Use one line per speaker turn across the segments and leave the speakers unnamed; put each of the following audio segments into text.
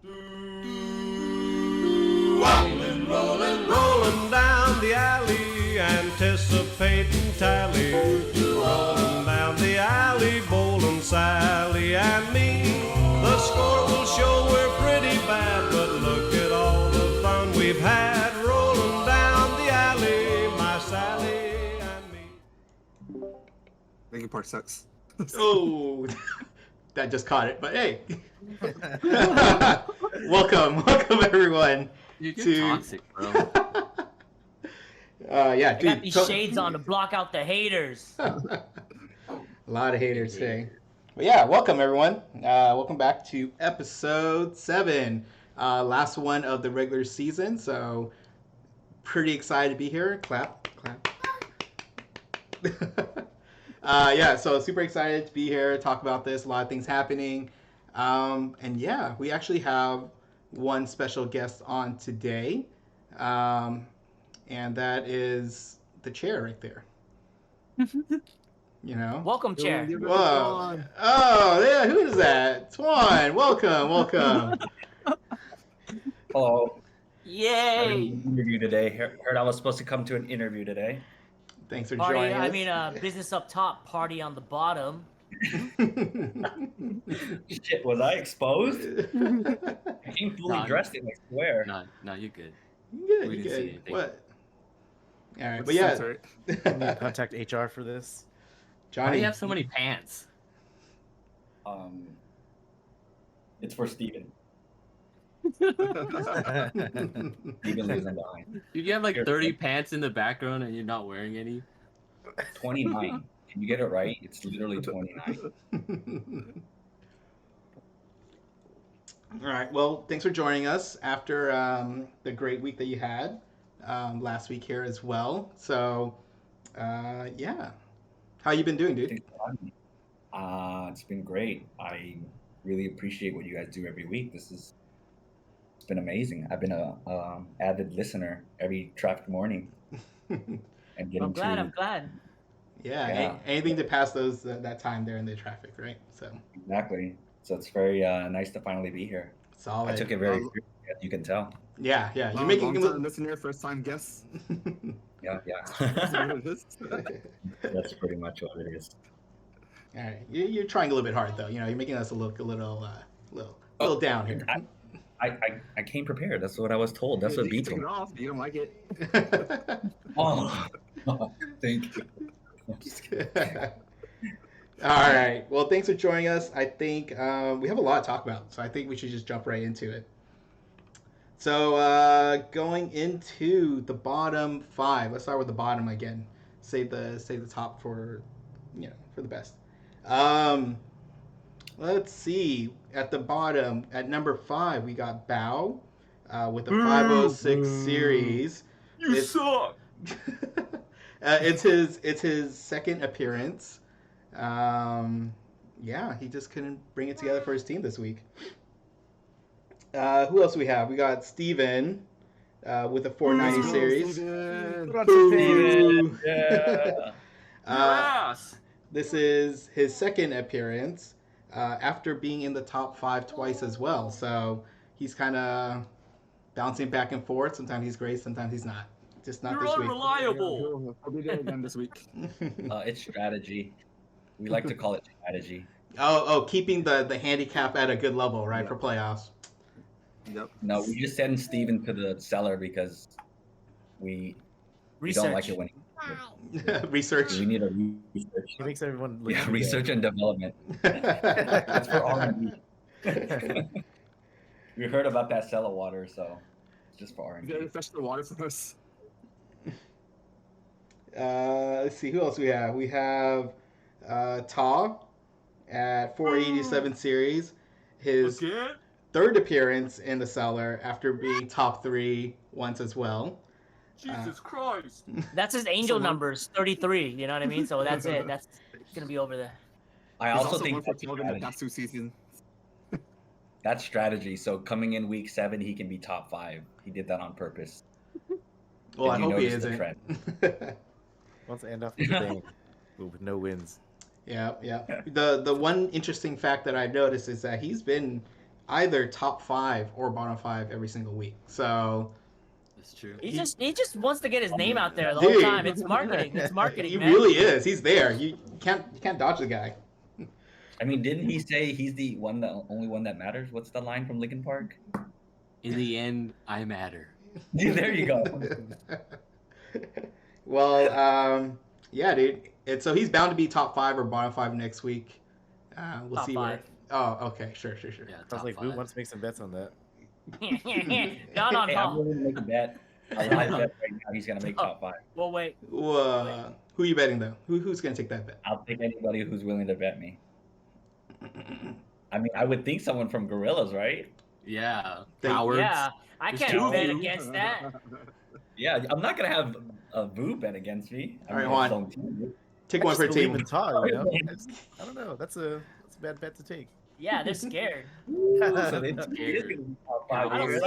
Rolling, rolling, rolling down the alley, anticipating tally. Rolling down the alley, bowling Sally and me. The score will show we're pretty bad, but look at all the fun we've had. Rolling down the alley, my Sally and me.
Linkin Park sucks.
Oh, that just caught it. But hey, welcome everyone.
You're
to...
toxic, bro.
Yeah, dude.
I got these shades on to block out the haters.
A lot of haters today. But yeah, welcome everyone. Welcome back to episode 7, last one of the regular season. So pretty excited to be here. Clap, clap. Yeah, so super excited to be here, talk about this. A lot of things happening. And yeah, we actually have one special guest on today. And that is the chair right there. You know?
Welcome, chair.
Whoa. Oh, yeah, who is that? Twan, welcome.
Hello.
Yay!
Interview today. Heard I was supposed to come to an interview today.
Thanks for
Party,
joining us.
I mean, business up top, party on the bottom.
Shit, was I exposed? I came fully dressed in, I swear.
No, you're good.
Good,
We didn't see anything.
What? All right,
What's
but yeah,
sorry?
Can you contact HR for this?
Why do
Johnny.
you have so many pants?
It's for Steven. Steven lives in behind.
You have like 30 pants in the background and you're not wearing any?
29. Can you get it right? It's literally 29.
All right. Well, thanks for joining us after the great week that you had last week here as well. So, yeah, how you been doing, dude?
Thanks for having me. It's been great. I really appreciate what you guys do every week. It's been amazing. I've been a avid listener every traffic morning. And getting
I'm glad.
Yeah. Anything to pass those that time there in the traffic, right? So
Exactly. So it's very nice to finally be here.
solid.
I took it very seriously, as you can tell.
Yeah. You're making
long-time listener, first-time guest.
Yeah.
That's what it is.
That's pretty much what it is.
All right. You're trying a little bit hard though. You know, you're making us look a little down here.
I came prepared. That's what I was told. That's what
You
B
can take
told
it
me.
off. You don't like it.
Oh, thank you.
Just kidding. All right. Well, thanks for joining us. I think we have a lot to talk about, so I think we should just jump right into it. So going into the bottom 5. Let's start with the bottom again. Save the top for for the best. Let's see. At the bottom, at number 5, we got Bao with the 506 series.
You suck!
It's his second appearance. Yeah, he just couldn't bring it together for his team this week. Who else we have? We got Steven with the 490 series.
Steven.
Yeah.
Yes!
This is his second appearance after being in the top 5 twice as well. So he's kind of bouncing back and forth. Sometimes he's great, sometimes he's not. Just not
You're
this week.
unreliable!
I'll be there again this week.
It's strategy. We like to call it strategy.
Oh, keeping the handicap at a good level, right, for playoffs.
Yep.
No, we just send Steven to the cellar because we don't like it when
Research.
we need a research.
He makes everyone look
Yeah,
good.
research and development. That's for R&D. We heard about that cellar water, so it's just for
You gotta
R&D.
refresh the water for us.
Let's see who else we have. We have Ta at 487 series. His
Again?
third appearance in the cellar after being top 3 once as well.
Jesus Christ!
That's his angel numbers, 33. You know what I mean? So that's it. That's gonna be over there.
I
He's
also think
won for
that's
12 in the
strategy.
past 2 seasons.
That's strategy. So coming in week 7, he can be top 5. He did that on purpose.
Well, I
Did you
hope he
notice the
isn't.
Wants to end off the thing with no wins.
Yeah. The one interesting fact that I've noticed is that he's been either top 5 or bottom 5 every single week. So
That's true.
He just wants to get his name out there the
Dude.
whole time. It's marketing. It's marketing,
he
man.
really is. He's there. You can't dodge the guy.
I mean, didn't he say he's the only one that matters? What's the line from Linkin Park?
In the end, I matter.
There you go.
Well, yeah, dude. So he's bound to be top 5 or bottom 5 next week. We'll
Top
see
5.
where. Oh, okay, sure.
Yeah,
Sounds
top
like
5.
Boo wants to make some bets on that.
Not on
Hey, I'm
Paul.
willing to make a bet. A live bet right now. He's gonna make top 5.
Well, wait.
Who are you betting though? Who's gonna take that bet?
I'll take anybody who's willing to bet me. I mean, I would think someone from Gorillaz, right?
Yeah,
Thank-
cowards.
Yeah, I
There's
can't
two of
bet
you.
against that.
Yeah, I'm not gonna have a Boo bet against me.
All right, Juan.
Juan. Team.
Take
I
one
just
for
believe
team.
in Todd, you know? I don't know. That's a bad bet to take.
Yeah, they're scared.
So they-
Scared.
he is gonna be top 5
I don't
here.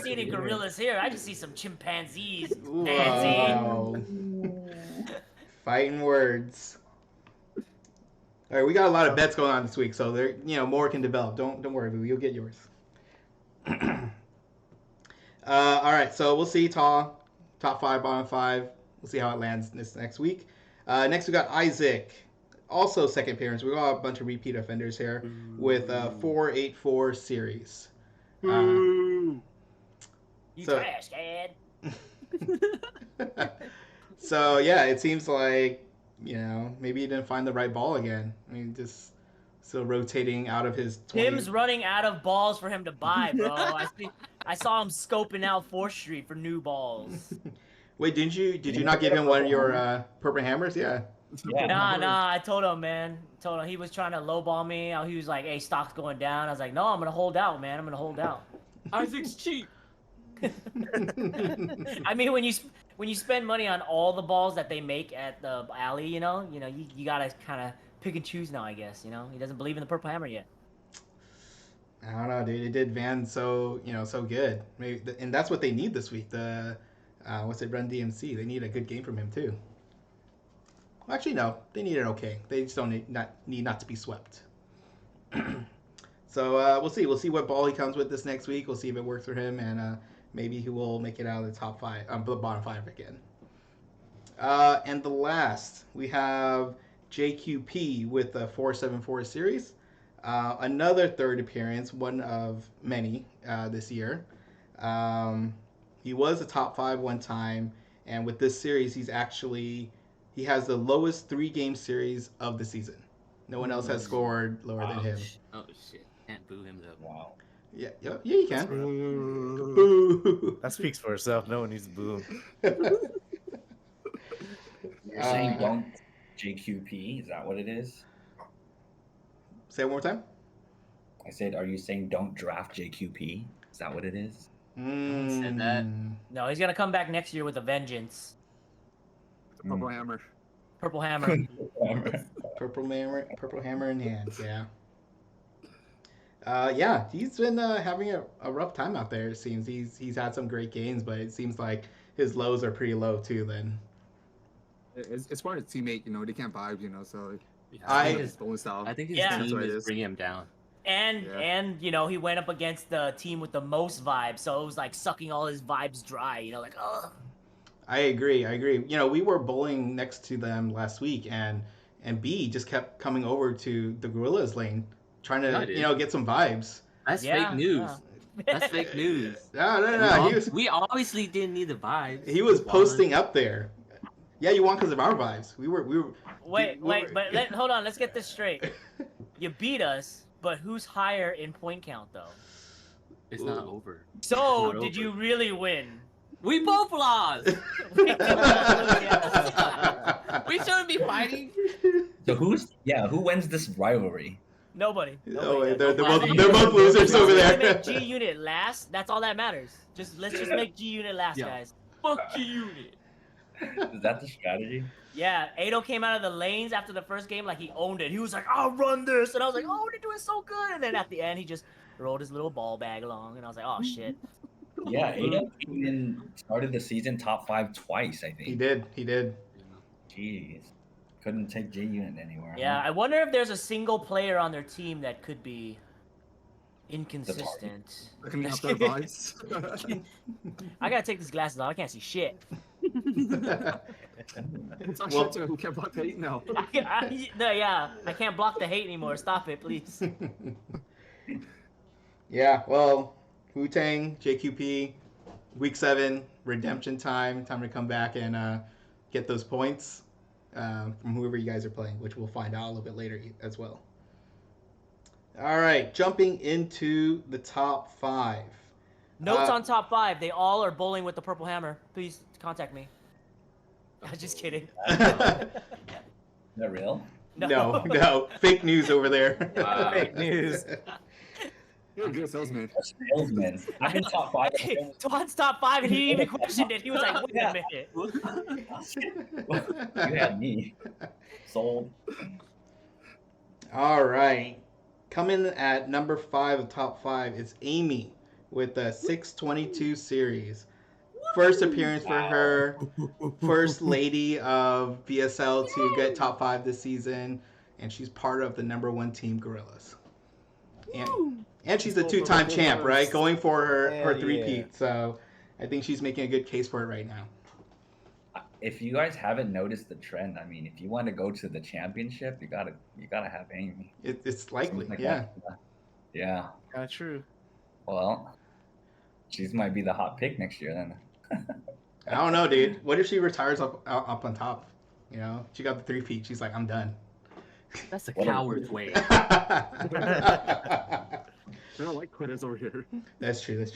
see any gorillas here. I just see some chimpanzees. Pansy.
Wow. Fighting words. All right, we got a lot of bets going on this week, so there, more can develop. Don't worry, Boo. You'll get yours. All right, so we'll see top 5, bottom 5. We'll see how it lands this next week. Next we got Isaac, also second appearance. We got a bunch of repeat offenders here with 484 series.
You
So-
trash, Dad.
So yeah, it seems like maybe he didn't find the right ball again. I mean, just still rotating out of his 20.
Tim's running out of balls for him to buy, bro. I saw him scoping out 4th Street for new balls.
Wait, did you not give him one of your purple hammers? Yeah.
Yeah,
Nah, I told him, man. He was trying to lowball me. He was like, hey, stock's going down. I was like, no, I'm going to hold out, man. I'm going to hold out.
Isaac's cheap.
I mean, when you spend money on all the balls that they make at the alley, you got to kind of pick and choose now, I guess. He doesn't believe in the purple hammer yet.
I don't know, dude. It did Van so good. Maybe, and that's what they need this week. The Run DMC. They need a good game from him too. Well, actually, no. They need it okay. They just don't need not to be swept. So we'll see. We'll see what ball he comes with this next week. We'll see if it works for him, and maybe he will make it out of the top 5, the bottom 5 again. And the last we have JQP with the 474 series. Another third appearance, one of many this year. He was a top 5 one time, and with this series, he has the lowest 3-game series of the season. No one else has scored lower than him.
Oh shit! Can't boo him though.
Wow.
Yeah, you can.
Boo.
Boo.
That speaks for itself. No one needs to boo.
You're saying don't JQP? Is that what it is?
Say it one more time.
I said, are you saying don't draft JQP? Is that what it is?
Said that.
No, he's going to come back next year with a vengeance.
Purple hammer.
Purple hammer.
Purple hammer in hand. Yeah. Yeah, he's been having a rough time out there. It seems he's had some great games, but it seems like his lows are pretty low too. Then
It's for his teammate, they can't vibe, so
Yeah,
I-
his own style.
I think his
Yeah.
That's
team
what it
is
is.
bringing him down.
And he went up against the team with the most vibes, so it was like sucking all his vibes dry, like, ugh.
I agree. We were bowling next to them last week, and B just kept coming over to the Gorillaz lane, trying
No,
to
dude.
get some vibes.
That's
Yeah,
fake news.
yeah.
That's fake news.
No.
We obviously didn't need the vibes.
He was
Juan.
posting up there. Yeah, you won because of our vibes. We were.
Wait, but hold on, let's get this straight. You beat us, but who's higher in point count, though?
It's not over.
So,
Not
did
over.
you really win?
We both lost.
Yes.
We shouldn't be fighting.
So who wins this rivalry?
Nobody.
Oh, wait,
does.
they're both losers over
Let's
there.
make G Unit last. That's all that matters. Let's just make G Unit last,
Yeah.
guys.
Fuck you, unit.
Is that the strategy?
Yeah, Ado came out of the lanes after the first game like he owned it. He was like, I'll run this. And I was like, oh, they're doing so good. And then at the end, he just rolled his little ball bag along. And I was like, oh, shit.
Yeah, Ada even started the season top 5 twice, I think.
He did.
Jeez. Couldn't take J Unit anywhere.
Yeah,
huh?
I wonder if there's a single player on their team that could be Inconsistent.
Looking out their vibes.
I gotta take these glasses off. I can't see shit.
It's our
Well-
shit too. Who can't block the hate now?
I can't block the hate anymore. Stop it, please.
Yeah, well, Wu-Tang, JQP, week 7, redemption time to come back and get those points from whoever you guys are playing, which we'll find out a little bit later as well. All right, jumping into the top 5.
Notes on top 5. They all are bowling with the purple hammer. Please contact me. I'm just kidding.
Is that real?
No, fake news over there.
Fake news.
You're a good salesman.
A salesman. I've been top 5.
Hey, Twan's top 5, and he even questioned it. He was like, wait a minute.
You had me. Sold.
All right. Coming at number 5 of top 5 is Amy with the 622 series. First appearance for her. First lady of BSL to get top 5 this season. And she's part of the number 1 team, Gorillaz. And she's a 2-time champ, right? Going for her three-peat. So I think she's making a good case for it right now.
If you guys haven't noticed the trend, I mean, if you want to go to the championship, you gotta have Amy.
It's likely,
Something like
yeah.
that. Yeah.
Kind of true.
Well, she might be the hot pick next year then.
I don't know, dude. What if she retires up on top? You know, she got the three-peat. She's like, I'm done.
That's a
What a-
coward's way.
I don't like quitters over here.
That's true.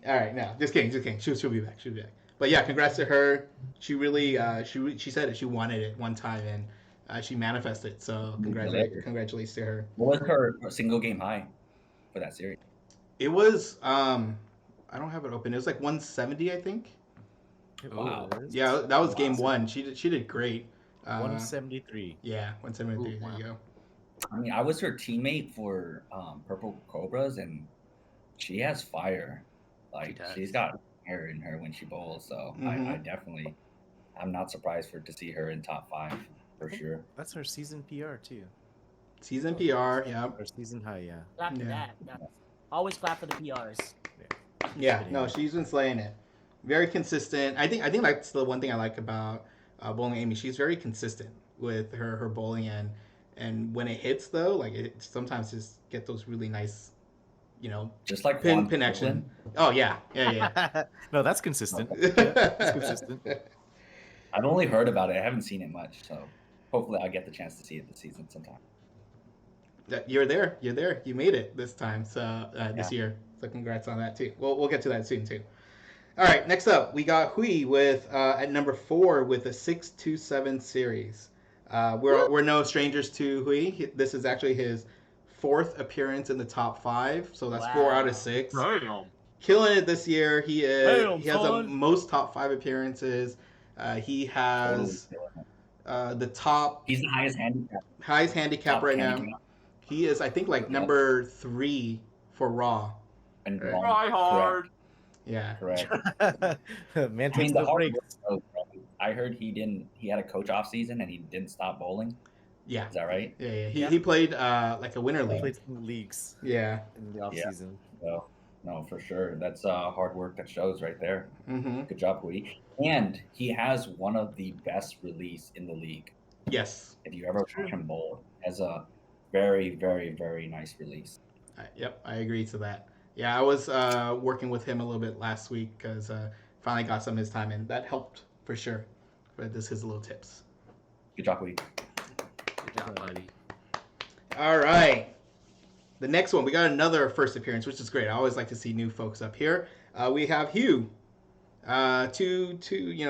All right, no, just kidding. She'll be back. But yeah, congrats to her. She really, she said it. She wanted it one time, and she manifested. So congratulations to her.
What was her single game high for that series?
It was, I don't have it open. It was like 170, I think.
Wow.
Yeah, that was game 1. She did great.
173.
Yeah, 173.
Ooh,
There you go.
I mean, I was her teammate for Purple Cobras, and she has fire. Like,
does.
she's got fire in her when she bowls. So I definitely, I'm not surprised to see her in top 5 for sure.
That's her season PR too.
Season PR, yeah.
Or season high, yeah.
Clap for
Yeah.
that. Always clap for the PRs.
Yeah, no, she's been slaying it. Very consistent. I think that's the one thing I like about bowling Amy. She's very consistent with her bowling, and when it hits though, like it sometimes just get those really nice,
Just like
pin
Juan
action. Oh yeah.
No, that's consistent. That's consistent.
I've only heard about it. I haven't seen it much, so hopefully I'll get the chance to see it this season sometime.
You're there. You made it this time. So this year. So congrats on that too. We'll get to that soon too. All right. Next up, we got Hui with at number 4 with a 627 series. We're no strangers to Hui. This is actually his 4th appearance in the top 5. So that's 4 out of 6.
Damn.
Killing it this year. He
Damn,
has the
son.
most top 5 appearances. He has the top
He's the highest handicap.
right now. He is, I think, like number 3 for Raw.
And
Try hard.
Yeah.
Correct.
Man
I
takes
mean, the
the
hard
break.
work, though, bro. I heard he had a coach off season and he didn't stop bowling.
Yeah.
Is that right?
Yeah. He played like a winter league.
Played some leagues
Yeah.
in the off
Yeah.
season.
So, no, for sure. That's hard work that shows right there.
Mm-hmm.
Good job, Woody. And he has one of the best release in the league.
Yes.
If you ever watch him bowl, has a very, very, very nice release.
Yep. I agree to that. Yeah, I was working with him a little bit last week because finally got some of his time, and that helped for sure. But this is little tips.
Good job, Woody.
Good job, buddy.
All right. The next one, we got another first appearance, which is great. I always like to see new folks up here. We have Hugh. Two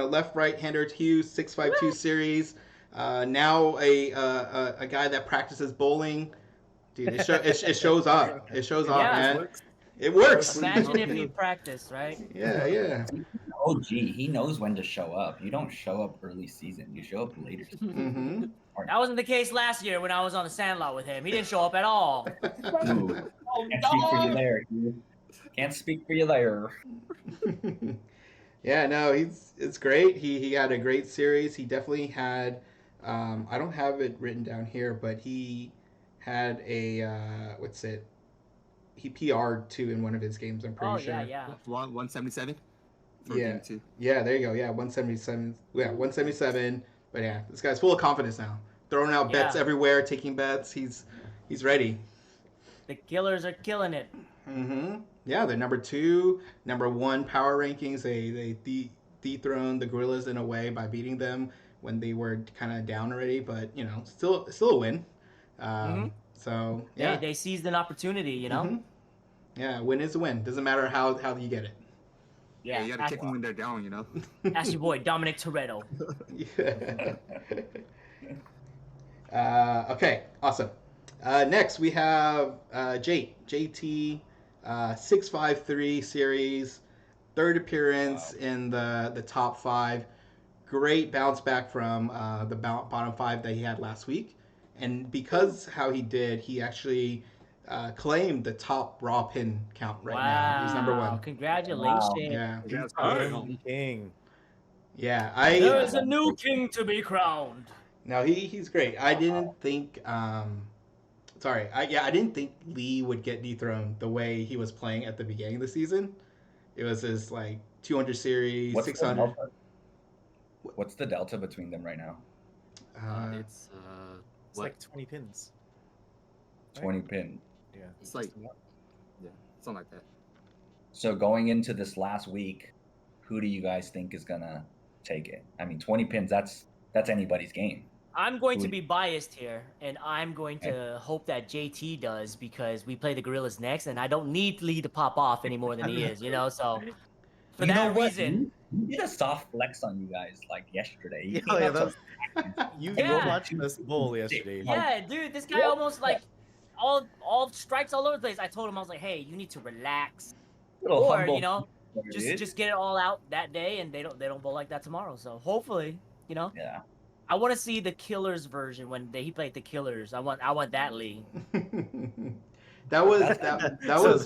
left, right-hander Hugh, 652 series. Now a guy that practices bowling. Dude, it shows up. It shows up,
Yeah.
man. It works.
Imagine if he practiced, right?
Yeah.
Oh, gee, he knows when to show up. You don't show up early season. You show up later.
Mm-hmm.
That wasn't the case last year when I was on the sandlot with him. He didn't show up at all.
Ooh, can't speak for you there. Hugh. Can't speak for you there.
Yeah, no, it's great. He had a great series. He definitely had. I don't have it written down here, but he had a he PR'd too in one of his games. I'm pretty
Oh
sure.
yeah.
177. For
Yeah.
game 2.
Yeah, there you go. Yeah, 177. Yeah, 177. But yeah, this guy's full of confidence now. Throwing out bets
Yeah.
everywhere, taking bets. He's ready.
The Killers are killing it.
Yeah, they're number 2, number 1 power rankings. They dethroned the Gorillaz in a way by beating them when they were kind of down already, but you know, still a win. So yeah,
They seized an opportunity, you know.
yeah, win is a win. Doesn't matter how you get it.
Yeah, you gotta kick them when they're down, you know.
That's your boy Dominic Toretto.
Okay, awesome. Next we have JT 653 series, third appearance in the top 5. Great bounce back from the bottom 5 that he had last week, and because how he did, he actually claimed the top raw pin count right now. He's number 1.
Congratulations.
Yeah,
King.
yeah.
There is a new king to be crowned.
No, he's great. I didn't think. I didn't think Lee would get dethroned the way he was playing at the beginning of the season. It was his like 200 series, 600.
What's the delta between them right now?
It's
It's like 20 pins.
20 pin.
Yeah.
It's like, yeah, something like that.
So going into this last week, who do you guys think is gonna take it? I mean, 20 pins. That's anybody's game.
I'm going to be biased here, and I'm going to hope that JT does because we play the Gorillaz next, and I don't need Lee to pop off any more than he is, you know. So for that reason,
he did a soft flex on you guys like yesterday. He
Yeah,
came
yeah,
out
that's-
to-
You
Yeah.
watched this bowl yesterday.
yeah, dude, this guy almost like all strikes all over the place. I told him, I was like, hey, you need to relax,
little
or
humble
you know,
dude.
just get it all out that day, and they don't bowl like that tomorrow. So hopefully, you know.
Yeah.
I want to see the Killers version when he played the Killers. I want that Lee.
that was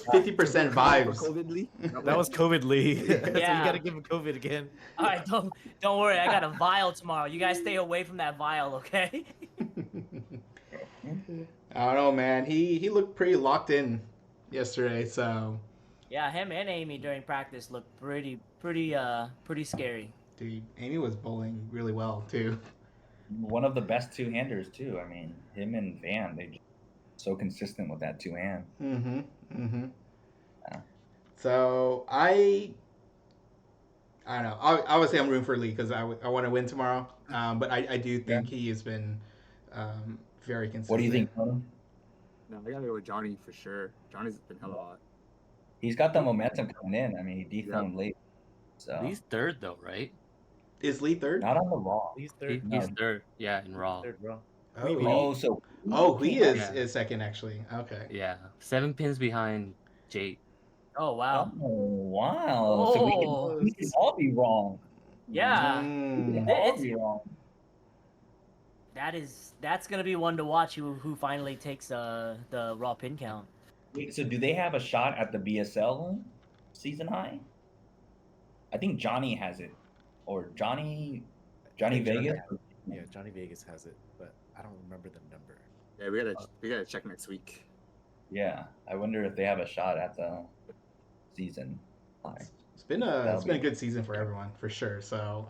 50% vibes.
COVID Lee?
That was COVID Lee. So you
Yeah.
gotta give him COVID again.
All right, don't worry. I got a vial tomorrow. You guys stay away from that vial, okay?
I don't know, man. He looked pretty locked in yesterday, so
Yeah, him and Amy during practice looked pretty scary.
dude, Amy was bowling really well too.
One of the best two-handers too. I mean, him and Van, they just so consistent with that two-hand. Yeah.
So I don't know. Obviously, I'm rooting for Lee because I want to win tomorrow. But I do think he has been very consistent.
What do you think, Tony?
No, I gotta go with Johnny for sure. Johnny's been hella hot.
He's got the momentum coming in. I mean, he dethroned late. So
He's third though, right?
Is Lee third?
not on the raw.
He's third.
He's third. Yeah, in Raw.
Third raw.
Oh, so
Oh, he is
Yeah.
is second actually. Okay.
Yeah, 7 pins behind Jake.
Oh wow.
Oh, wow. So we can all be wrong.
Yeah.
We
Mm.
can all
It's-
be wrong.
That's gonna be one to watch. Who finally takes the raw pin count?
Wait, so do they have a shot at the BSL season high? I think Johnny has it, or Johnny Vegas.
Yeah, Johnny Vegas has it, but I don't remember the number.
Yeah, we gotta check next week.
Yeah, I wonder if they have a shot at the season high.
It's been
That'll
a
be-
good season for everyone for sure. So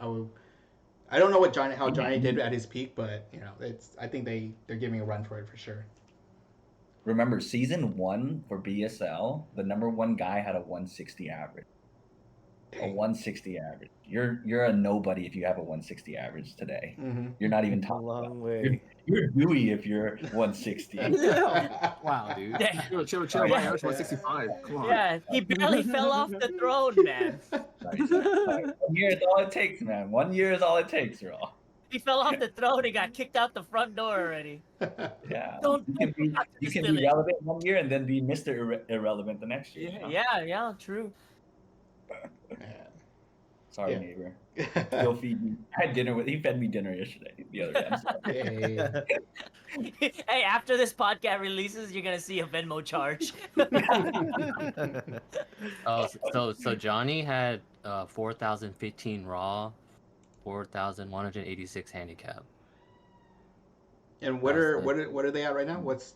I don't know how Johnny did at his peak, but you know, I think they're giving a run for it for sure.
Remember, season 1 for BSL, the number 1 guy had a 160 average. A 160 average. You're a nobody if you have a 160 average today. You're not even
A
top.
long way.
You're Dewey if you're 160.
Wow, dude.
Yeah,
Chill.
Oh,
My
yeah.
average 165. Come on.
yeah, he barely fell off the throne, man.
Nice. 1 year is all it takes, man. 1 year is all it takes, Raw.
He fell off the throne. He got kicked out the front door already.
Yeah.
Don't-
you can be relevant 1 year and then be Mr. Irrelevant the next year.
Yeah, true.
Sorry,
Yeah.
neighbor. He'll feed me. I had dinner with. He fed me dinner yesterday. The other day. I'm sorry.
Hey.
Hey, after this podcast releases, you're gonna see a Venmo charge.
Oh, so Johnny had 4,015 Raw, 4,186 handicap.
And what are they at right now? What's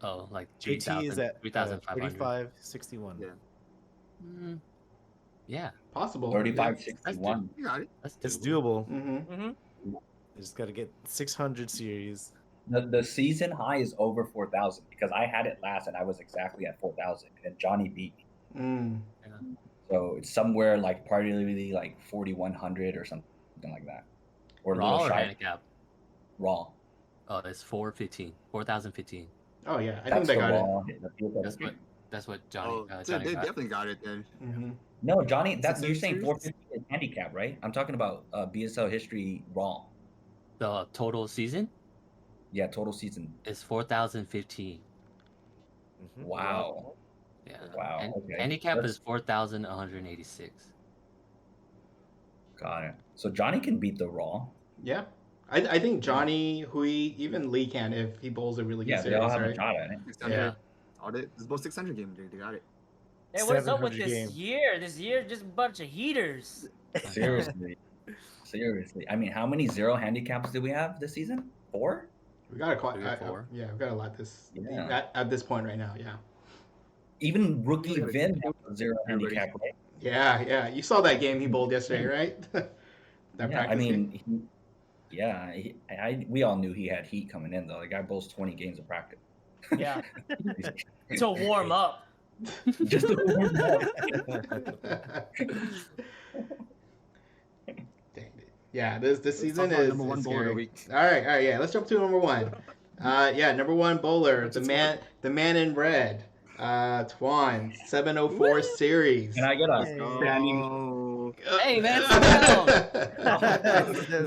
Oh, like
JT is
3,000,
at
3,500.
35.61.
Yeah.
Mm, yeah,
Possible.
35.61.
You got it.
that's
It's
doable.
doable.
Mm-hmm.
Mm-hmm.
You just got to get 600 series.
The season high is over 4,000 because I had it last and I was exactly at 4,000, and Johnny beat me.
Mm.
Yeah.
So it's somewhere like probably like 4,100 or something like that, or a
Raw
little
or
shy.
handicap?
Raw.
Oh, it's 415, 4,015.
Oh yeah, I
That's
think they
the
got
raw.
That's what Johnny.
Oh, so
Johnny
they
got.
definitely got it then.
it. Mm-hmm.
No, Johnny, that you're
600
saying
series?
450 is handicap, right? I'm talking about BSL history raw.
The total season
Yeah, total season.
is 4,015.
Mhm.
Wow.
Yeah.
Wow.
And
Okay.
handicap
That's-
is 4,186.
Got it. So Johnny can beat the raw.
Yeah. I think Johnny, Hui, even Lee can if he bowls a really good
Yeah, they all
series,
have a
right?
shot at it.
600.
Yeah.
All it. It's both 600 games. They got it.
Hey, what is up with
700
this
game.
year? This year, just a bunch of heaters.
Seriously. Seriously. I mean, how many zero handicaps did we have this season? 4?
We got a quite.
3 or 4.
Yeah, we got a lot this
Yeah.
at this point right now. Yeah.
Even rookie
Yeah,
Vin has a zero
everybody.
handicap, right?
Yeah. You saw that game he bowled yesterday, right? that
Yeah,
practice
I
game.
mean, we all knew he had heat coming in though. The guy bowls 20 games of practice.
Yeah. To warm up.
Just to warm up.
Dang it. Yeah, this
Let's
season
talk about
is
number one
is
bowler of the
scary.
week.
All right, yeah. Let's jump to number one. Yeah, number one bowler, the man in red, Twan, 704 series.
Can I get a
Let's
standing?
go.
Hey, man,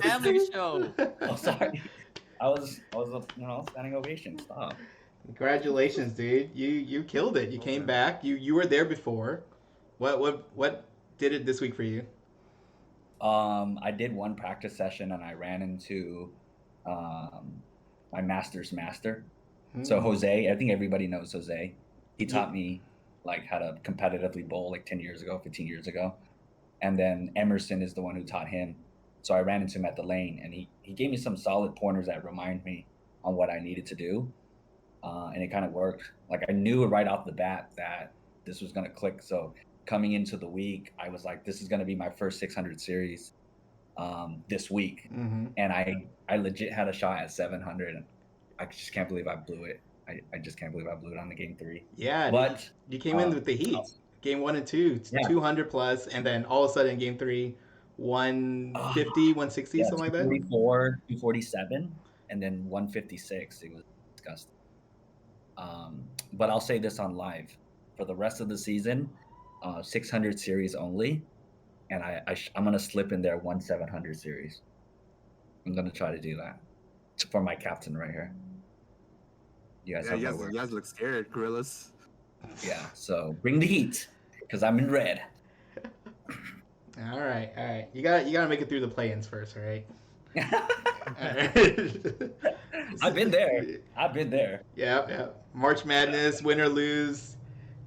Family show.
Oh, sorry. I was standing ovation. Stop.
Congratulations, dude. You killed it. You came back. You were there before. What did it this week for you?
I did one practice session and I ran into my master's master. So Jose, I think everybody knows Jose. He taught me like how to competitively bowl like 10 years ago, 15 years ago. And then Emerson is the one who taught him. So I ran into him at the lane and he gave me some solid pointers that remind me on what I needed to do. And it kind of worked. Like I knew right off the bat that this was going to click. So coming into the week, I was like, this is going to be my first 600 series this week.
Mm-hmm.
And I legit had a shot at 700. And I just can't believe I blew it. I just can't believe I blew it on the game 3.
Yeah,
But
you came in with the heat. Game 1 and 2,
Yeah.
200 plus, and then all of a sudden game 3, 150, 160, something like that.
244, 247, and then 156. It was disgusting. But I'll say this on live. For the rest of the season, 600 series only, and I'm gonna slip in there 700 series. I'm gonna try to do that for my captain right here. You guys
Yeah,
have
you
my
guys,
word.
you guys look scared, Gorillaz.
Yeah, so bring the heat because I'm in red.
All right. You gotta make it through the play-ins first, all right?
I've been there.
Yeah. March Madness, win or lose,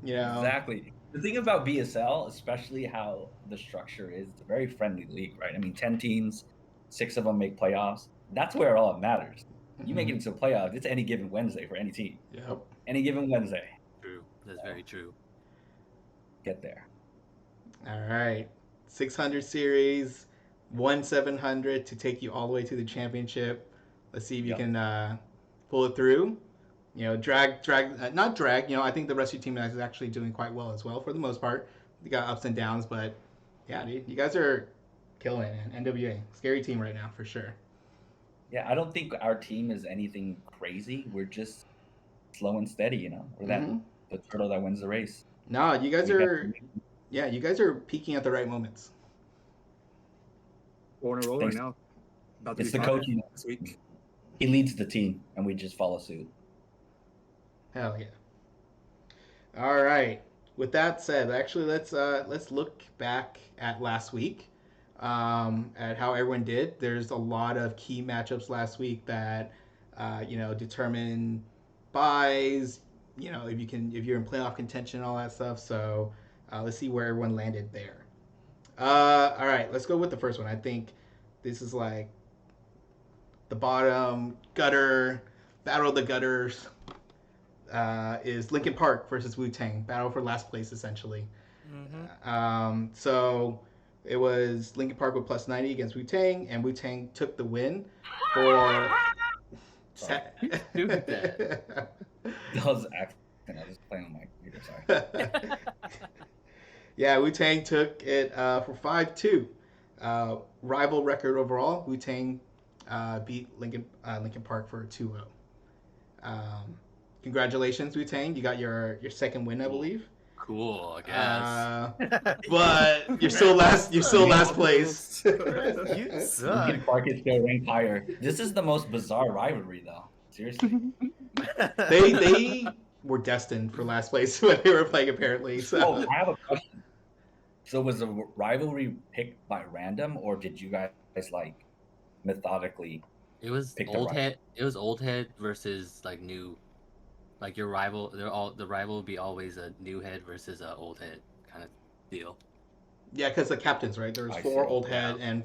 you know.
Exactly. The thing about BSL, especially how the structure is, it's a very friendly league, right? I mean, 10 teams, 6 of them make playoffs. That's where all it matters. You make it into the playoffs, it's any given Wednesday for any team.
Yep.
Any given Wednesday.
True. That's very true.
Get there.
All right. 600 series, 700 to take you all the way to the championship. Let's see if you
Yep.
can pull it through. You know, not drag. You know, I think the rest of your team is actually doing quite well as well for the most part. You got ups and downs, but yeah, dude, you guys are killing it, man. NWA, scary team right now for sure.
Yeah, I don't think our team is anything crazy. We're just slow and steady, you know. We're that
Mhm.
the turtle that wins the race.
No, you guys
We got-
are. Yeah, you guys are peaking at the right moments.
Going to roll right
Thanks.
now. About to
It's
be
the
final
coaching.
this week.
He leads the team, and we just follow suit.
Hell yeah. All right. With that said, actually, let's look back at last week, at how everyone did. There's a lot of key matchups last week that determine buys. You know, if you're in playoff contention, all that stuff. So let's see where everyone landed there. All right, let's go with the first one. I think this is like the bottom gutter battle of the gutters. is Linkin Park versus Wu Tang, battle for last place essentially.
Mm-hmm.
So it was Linkin Park with plus 90 against Wu Tang, and Wu Tang took the win for.
Sorry.
Do that.
That was an accident. I was just playing on my computer. Sorry.
Yeah, Wu Tang took it for 5-2. Rival record overall. Wu Tang beat Linkin Park for 2-0. Congratulations, Wu Tang. You got your second win, I believe.
Cool, I guess.
But you're still last. You're still last place.
You suck.
Linkin Park is still ranked higher. This is the most bizarre rivalry, though. Seriously.
they were destined for last place when they were playing, apparently. So.
Oh, I have a question. So was the rivalry picked by random, or did you guys like methodically?
It was
Pick the
old
rival.
head. It was old head versus like new, like your rival. The rival would be always a new head versus a old head kind of deal.
Yeah, because the captains, right? There was
I
4
see.
old head and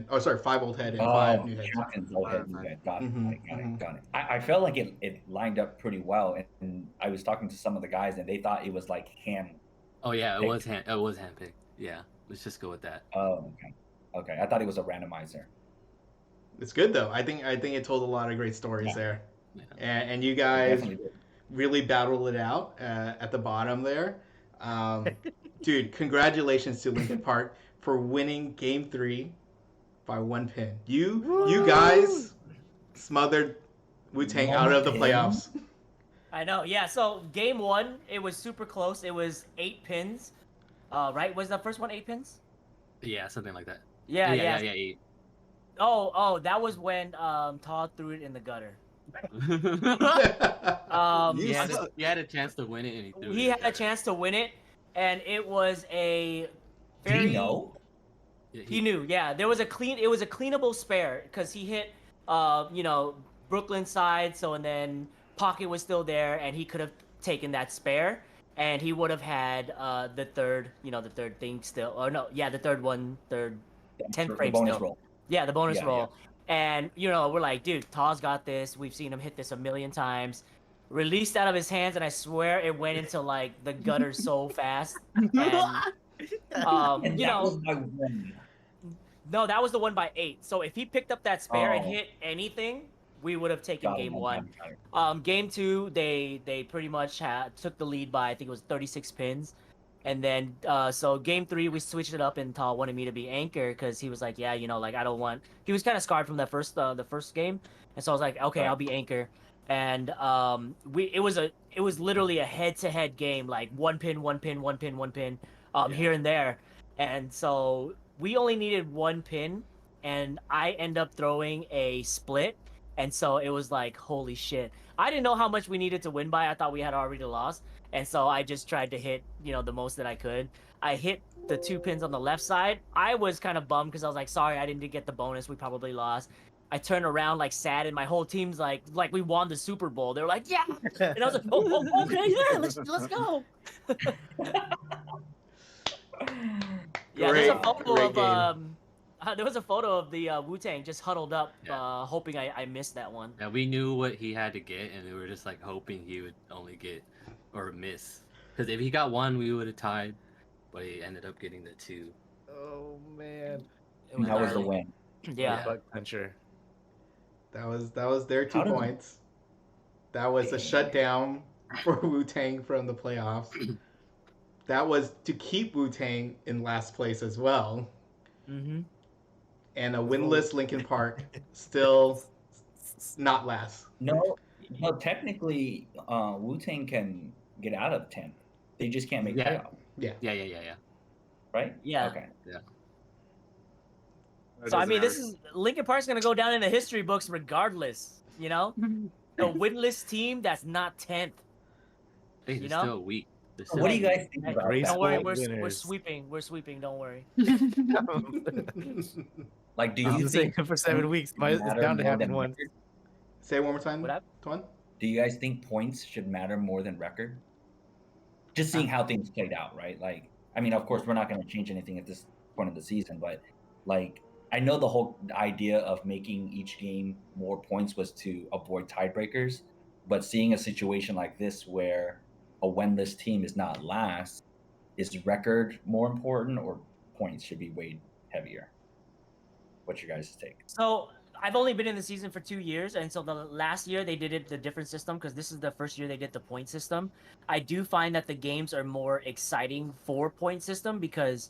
5 old head and
Oh,
5 new heads.
captains, old head, new head. Got it.
Mhm,
Got
mhm.
it. Got it. I felt like it lined up pretty well, and I was talking to some of the guys, and they thought it was like hand.
Oh yeah,
Pick.
it was handpicked. Yeah, let's just go with that.
Oh, okay. Okay, I thought it was a randomizer.
It's good though. I think it told a lot of great stories
Yeah.
there,
Yeah.
and you
It
guys
definitely did.
really battled it out at the bottom there. Dude, congratulations to Linkin Park for winning Game 3 by 1 pin. You guys smothered Wu Tang out of the
One pin?
playoffs.
I know. Yeah. So game 1, it was super close. It was 8 pins. Right? Was the first one 8 pins?
Yeah, something like that.
Yeah.
Yeah.
Oh, that was when Todd threw it in the gutter.
He had a chance to win it, and he threw it.
He
in
had
the
a chance to win it, and it was a very.
Did he know?
gutter.
He knew. Yeah, it was a cleanable spare because he hit, Brooklyn side. So and then Pocket was still there, and he could have taken that spare, and he would have had the third thing still. Or no, yeah, the third 10th
The
frame
bonus
still.
roll.
Yeah, the bonus
Yeah,
roll. And, we're like, dude, Taw's got this. We've seen him hit this a million times. Released out of his hands, and I swear it went into, like, the gutter so fast. And,
And that was my win.
no, that was the one by 8. So if he picked up that spare and
Oh.
hit anything, we would have taken
Got it,
game
got it,
1.
got it.
Game 2, they pretty much took the lead by, I think it was 36 pins. And then, so game 3, we switched it up, and Taw wanted me to be anchor because he was like, yeah, I don't want. He was kind of scarred from that the first game, and so I was like, okay,
Right.
I'll be anchor. And it was literally a head-to-head game, like one pin, here and there, and so we only needed 1 pin, and I end up throwing a split, and so it was like, holy shit. I didn't know how much we needed to win by. I thought we had already lost. And so I just tried to hit, the most that I could. I hit the 2 pins on the left side. I was kind of bummed because I was like, sorry, I didn't get the bonus. We probably lost. I turned around like sad, and my whole team's like we won the Super Bowl. They were like, yeah. And I was like, oh okay, yeah, let's go. Yeah, there's a photo
Great
of
game.
there was a photo of the Wu-Tang just huddled up,
Yeah.
hoping I missed that one.
Yeah, we knew what he had to get, and we were just like hoping he would only get or miss. Because if he got 1, we would have tied, but he ended up getting the 2.
Oh man.
It was
That was the
gnarly.
win.
Yeah.
Bug puncher.
That was their 2
How did-
points. That was a shutdown for Wu Tang from the playoffs. That was to keep Wu Tang in last place as well.
Mm-hmm.
And a winless Linkin Park still not last.
No, technically, Wu Tang can get out of 10. They just can't make
Yeah.
playoff,
Yeah.
right?
Yeah.
Okay.
So I mean, this is Linkin Park's gonna go down in the history books regardless. The winless team that's not 10th.
Hey,
You
they're
know?
still weak. They're still
What do you
weak.
guys think
Hey,
about
Grace
that?
Don't worry,
Bowl
we're
winners.
sweeping. We're sweeping. Don't worry.
Like, do
I've
you
been saying
think
it for 7 weeks. It's
matter
bound to
more
happen
than
once.
record?
Say it one more time,
What up?
Tuan.
Do you guys think points should matter more than record? Just seeing how things played out, right? Like, I mean, of course, we're not going to change anything at this point of the season, but like, I know the whole idea of making each game more points was to avoid tiebreakers, But seeing a situation like this where a winless team is not last, is record more important or points should be weighed heavier? What's your guys' take?
So I've only been in the season for 2 years, and so the last year they did it the different system because this is the first year they did the point system. I do find that the games are more exciting for point system because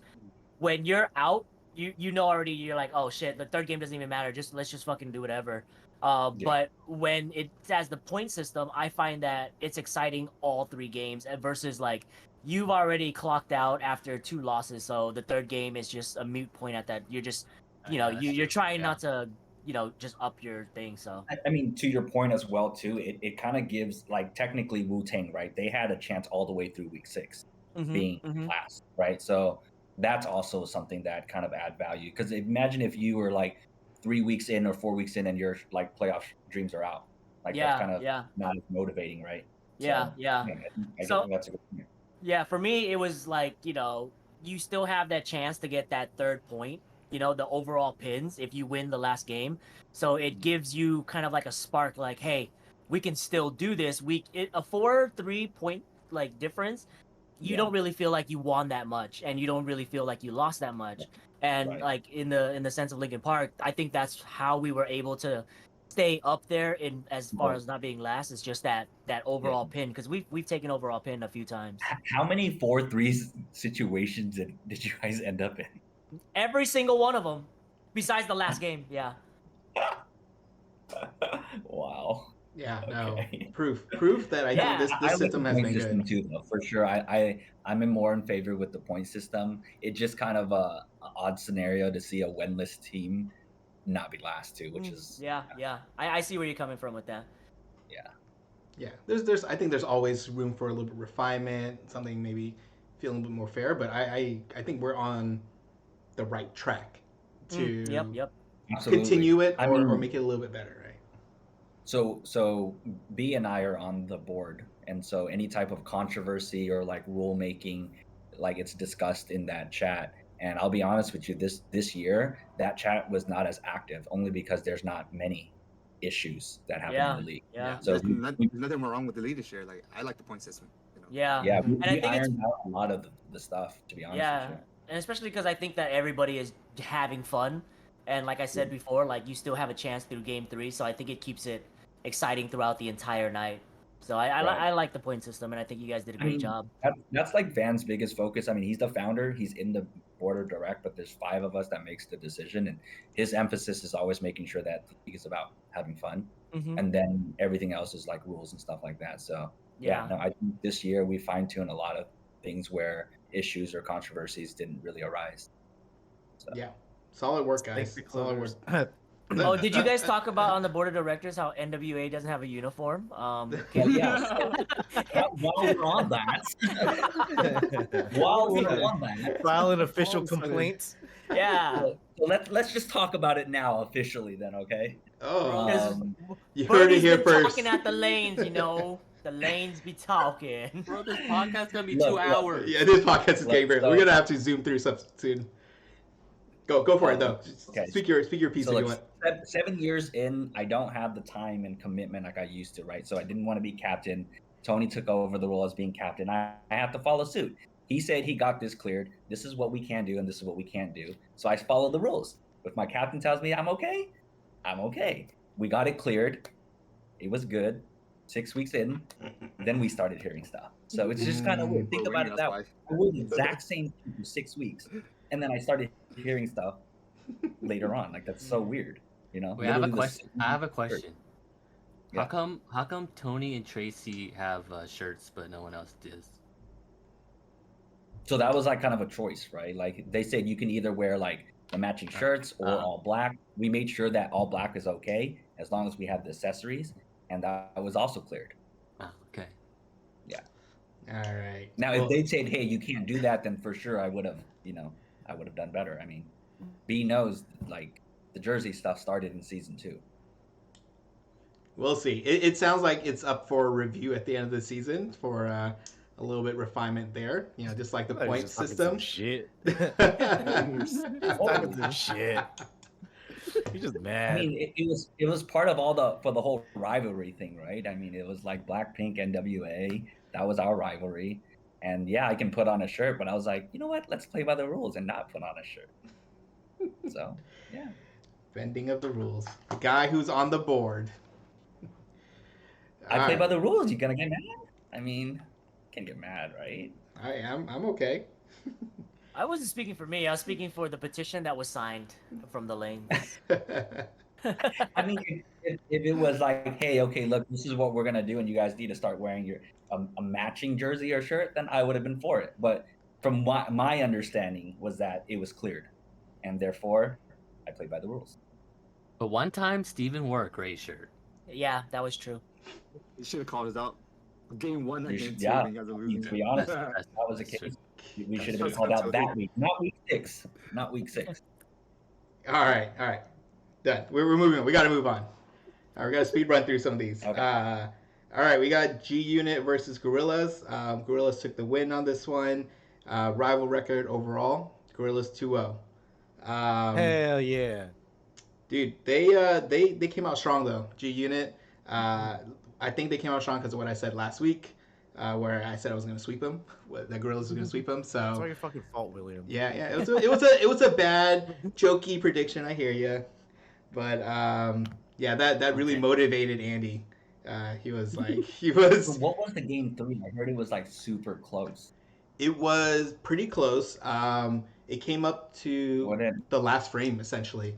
when you're out, you know already you're like, oh shit, the third game doesn't even matter. Let's just fucking do whatever. But when it has the point system, I find that it's exciting all 3 games versus like you've already clocked out after 2 losses, so the third game is just a moot point at that. You're just you're trying not to just up your thing. So
I mean, to your point as well, too, it kind of gives, like, technically Wu-Tang, right? They had a chance all the way through week 6 being last, right? So that's also something that kind of add value. Because imagine if you were like 3 weeks in or 4 weeks in and your like playoff dreams are out. Like that's kind of not as motivating, right?
Yeah.
I
So-
think that's a good point.
Yeah, for me, it was like, you still have that chance to get that third point, the overall pins if you win the last game. So it gives you kind of like a spark, like, hey, we can still do this. A 4-3 point like difference, you don't really feel like you won that much, and you don't really feel like you lost that much. And like in the sense of Linkin Park, I think that's how we were able to stay up there in as far as not being last. Is just that overall pin, because we've taken overall pin a few times.
How many 4-3 situations did you guys end up in?
Every single one of them, besides the last game. Yeah.
Wow.
Yeah, no.
Okay.
Proof that I think
I
this
like
system
the
has
point
been
system
good.
too, though, for sure. I'm more in favor with the point system. It's just kind of a odd scenario to see a winless team not be last too, which is
Yeah. I see where you're coming from with that.
Yeah, there's I think there's always room for a little bit of refinement, something maybe feeling a bit more fair. But I think we're on the right track to
Yep.
absolutely
continue it
I
or
mean,
make it a little bit better, right?
So B and I are on the board, and so any type of controversy or like rule making, like it's discussed in that chat. And I'll be honest with you, this year that chat was not as active, only because there's not many issues that happen in the league.
Yeah.
So
There's nothing wrong with the league this year. Like I like the point system.
Yeah.
yeah, we,
And I
we
think it's
ironed out a lot of the stuff, to be honest
yeah,
with you.
and especially because I think that everybody is having fun, and like I said before, like you still have a chance through game 3, so I think it keeps it exciting throughout the entire night. So I like the point system, and I think you guys did a great job.
That's like Van's biggest focus. I mean, he's the founder, he's in the board of direct, but there's 5 of us that makes the decision, and his emphasis is always making sure that the league is about having fun, and then everything else is like rules and stuff like that. So no, I think this year we fine-tuned a lot of things where issues or controversies didn't really arise. So.
Yeah, solid work, guys.
Thanks,
Solid work.
Oh, did you guys talk about on the board of directors how NWA doesn't have a uniform?
Well, yeah. While we're on that,
File an official complaint.
Yeah.
So let's just talk about it now officially, then, okay?
Oh, you heard it
Birdie's
here
been
first.
talking at the lanes, the lanes be talking.
Bro, this podcast gonna be
Look,
2
look.
hours.
Yeah, this podcast is getting
Look,
great. We're gonna have to zoom through stuff soon. Go for it though.
Okay.
Speak your piece
So
if you
look,
want.
7 years in, I don't have the time and commitment like I used to, right? So I didn't want to be captain. Tony took over the role as being captain. I have to follow suit. He said he got this cleared. This is what we can do, and this is what we can't do. So I follow the rules. If my captain tells me I'm okay, I'm okay. We got it cleared. It was good. 6 weeks in, then we started hearing stuff. So it's just kind of weird. Think about it that way. I wore the exact same thing for 6 weeks, and then I started hearing stuff later on. Like that's so weird, you know.
Wait, I have a
Literally the
question.
same
I have a
shirt.
question.
Yeah.
How come Tony and Tracy have shirts but no one else does?
So that was like kind of a choice, right? Like they said you can either wear like the matching shirts or all black. We made sure that all black is okay as long as we have the accessories, and that was also cleared.
Oh, okay.
All right.
Now,
Well,
if they said, "Hey, you can't do that," then for sure I would have, done better. I mean, B knows like the jersey stuff started in season 2.
we'll see. It sounds like it's up for review at the end of the season for a little bit refinement there. You know, just like the
I was
point
just talking
system.
some shit.
Yeah.
Talking some shit. He's just
I
mad.
mean, it was part of all the for the whole rivalry thing, right? I mean, it was like BlackPink NWA. That was our rivalry. And yeah, I can put on a shirt, but I was like, you know what? Let's play by the rules and not put on a shirt. So yeah.
Bending of the rules. The guy who's on the board.
I play by
Alright.
the rules. You gonna get mad? I mean, can't get mad, right?
I'm okay.
I wasn't speaking for me. I was speaking for the petition that was signed from the lanes.
I mean, if it was like, hey, okay, look, this is what we're gonna do, and you guys need to start wearing your a matching jersey or shirt, then I would have been for it. But from my understanding was that it was cleared, and therefore, I played by the rules.
But one time, Steven wore a gray shirt.
Yeah, that was true.
You should have called us out. Game 1, that
You
game
should-
2,
yeah,
you guys are
I mean,
losing.
to be honest,
That's-
that was the
that's
case.
true.
We should have
That's
been called
true.
out that week, not week 6, not week 6.
All right. Done. We're moving on. We got to move on. All right, we got to speed run through some of these.
Okay.
All right, we got G Unit versus Gorillaz. Gorillaz took the win on this one. Rival record overall, Gorillaz 2-0.
Hell yeah.
Dude, they came out strong though. G Unit. I think they came out strong because of what I said last week, where I said I was going to sweep them. That Gorillaz was going to sweep them.
It's all
So
your fucking fault, William.
yeah, it was a bad jokey prediction. I hear you, but yeah, that really
Okay.
motivated Andy. He was like,
So what was the game 3? I heard it was like super close.
It was pretty close. It came up to
What did-
the last frame essentially.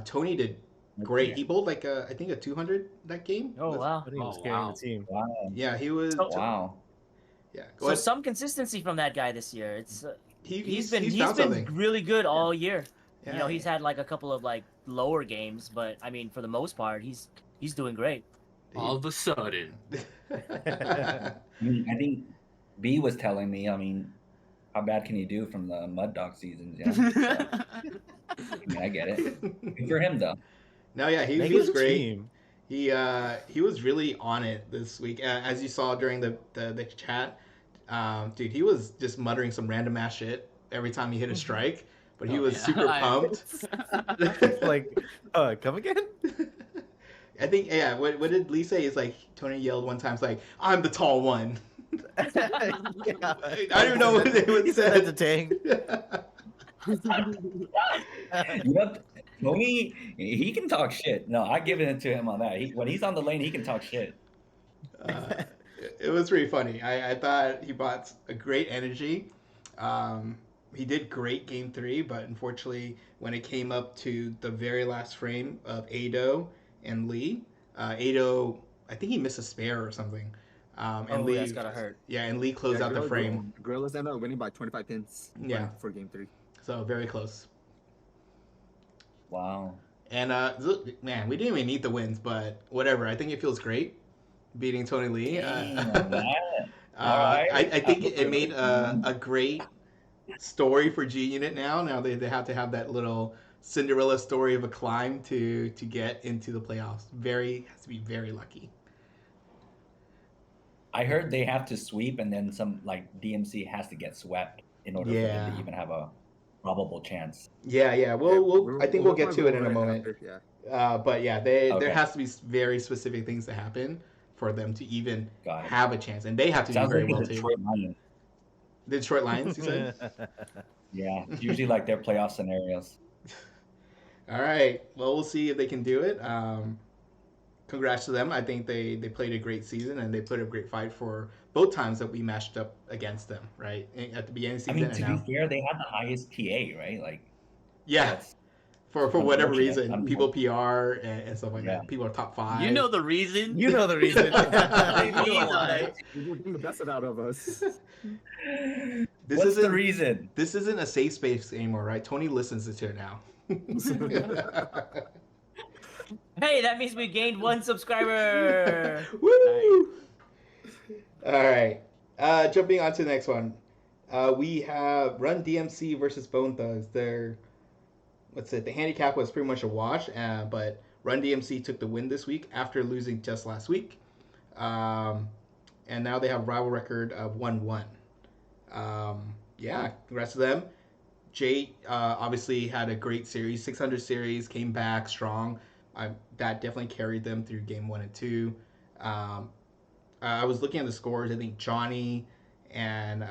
Tony did great.
Okay.
He bowled like I think a 200 that game.
Oh wow.
I think he was
Oh,
carrying
wow.
the team.
Oh,
Wow.
Yeah, he was.
So-
Wow.
Yeah, go
So
ahead.
some consistency from that guy this year. It's
he's
he's
found
been
something.
really good all year.
Yeah.
You know, he's had like a couple of like lower games, but I mean, for the most part, he's doing great.
All of a sudden,
I mean, I think B was telling me, I mean, how bad can you do from the Mud Dog seasons? Yeah. So, I mean, I get it. Good for him, though.
No, yeah, he
Make
was
it a
great.
team.
He was really on it this week, as you saw during the chat. Dude, he was just muttering some random ass shit every time he hit a strike, but he
Oh,
was
yeah.
super pumped.
Like, come again?
I think, yeah. What did Lee say? Is like Tony yelled one time, it's like, "I'm the tall one."
Yeah.
I don't even know what they would
He
say.
said that to Tang.
You know, Tony, he can talk shit. No, I give it to him on that. When he's on the lane, he can talk shit.
It was pretty funny. I thought he brought a great energy. He did great game 3, but unfortunately, when it came up to the very last frame of Ado and Lee, Ado, I think he missed a spare or something. And
Oh,
Lee,
that's gotta hurt.
yeah, and Lee closed out the frame.
Gorillaz ended up winning by 25 pins.
Yeah.
For game 3.
So very close.
Wow.
And look, man, we didn't even need the wins, but whatever. I think it feels great beating Tony Lee.
Damn, man. All right.
I think it made a great story for G Unit now. Now they have to have that little Cinderella story of a climb to get into the playoffs. Has to be very lucky.
I heard they have to sweep, and then some like DMC has to get swept in order for them
Yeah.
to even have a probable chance.
Yeah. I think we'll get to it in a
right
moment.
after, yeah.
But yeah, there
Okay.
has to be very specific things to happen for them to even
Got it.
have a chance, and they have to do
Sounds
very
like
well
the
too.
Detroit Lions.
The Detroit Lions, you said?
Yeah, it's usually like their playoff scenarios.
All right. Well, we'll see if they can do it. Congrats to them. I think they played a great season and they put a great fight for both times that we matched up against them, right? At the beginning of the
I
season
mean,
and
to
now.
be fair, they had the highest PA, right? Like,
Yeah,
that's
for whatever
unfortunate.
reason. People PR and stuff like
Yeah.
that. People are top 5.
you know the reason.
You know the reason.
You're getting the best out of us.
This
What's the
isn't
reason?
this isn't a safe space anymore, right? Tony listens to it now.
Hey, that means we gained 1 subscriber.
Woo! All right. Jumping on to the next one. We have Run DMC versus Bone Thugs. The handicap was pretty much a wash, but Run DMC took the win this week after losing just last week. And now they have a rival record of 1-1. Yeah, congrats to them. Jay obviously had a great series, 600 series, came back strong. That definitely carried them through game 1 and 2. I was looking at the scores. I think Johnny and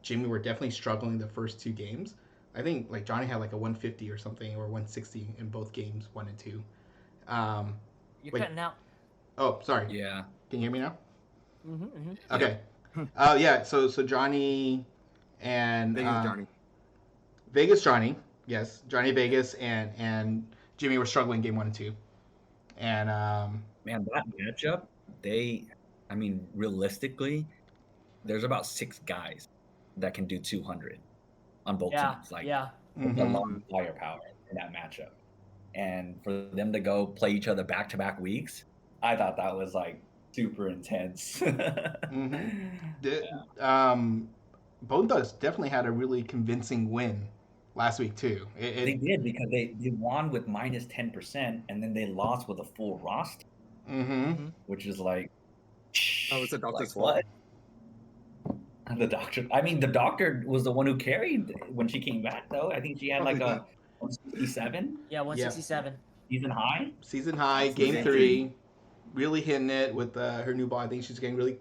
Jimmy were definitely struggling the first 2 games. I think like Johnny had like a 150 or something or 160 in both games 1 and 2.
You're
Wait.
cutting out.
Oh, sorry.
Yeah.
Can you hear me now?
Mm-hmm.
Okay. Yeah. So Johnny and
Vegas Johnny.
Vegas Johnny, yes, Johnny Vegas and Jimmy were struggling game 1 and 2, and
Man, that matchup, I mean, realistically, there's about 6 guys that can do 200 on both
Yeah,
teams. Like,
yeah.
a
mhm.
lot of firepower in that matchup. And for them to go play each other back-to-back weeks, I thought that was like super intense.
Bone Thugs definitely had a really convincing win last week too.
They did because they won with minus 10% and then they lost with a full roster, which is like,
Oh, it's the doctor's
like, what? The doctor. I mean, the doctor was the one who carried when she came back, though. I think she had like a 167
Yeah, 167.
season high.
Season high,
That's
game
insane.
3, really hitting it with her new ball. I think she's getting really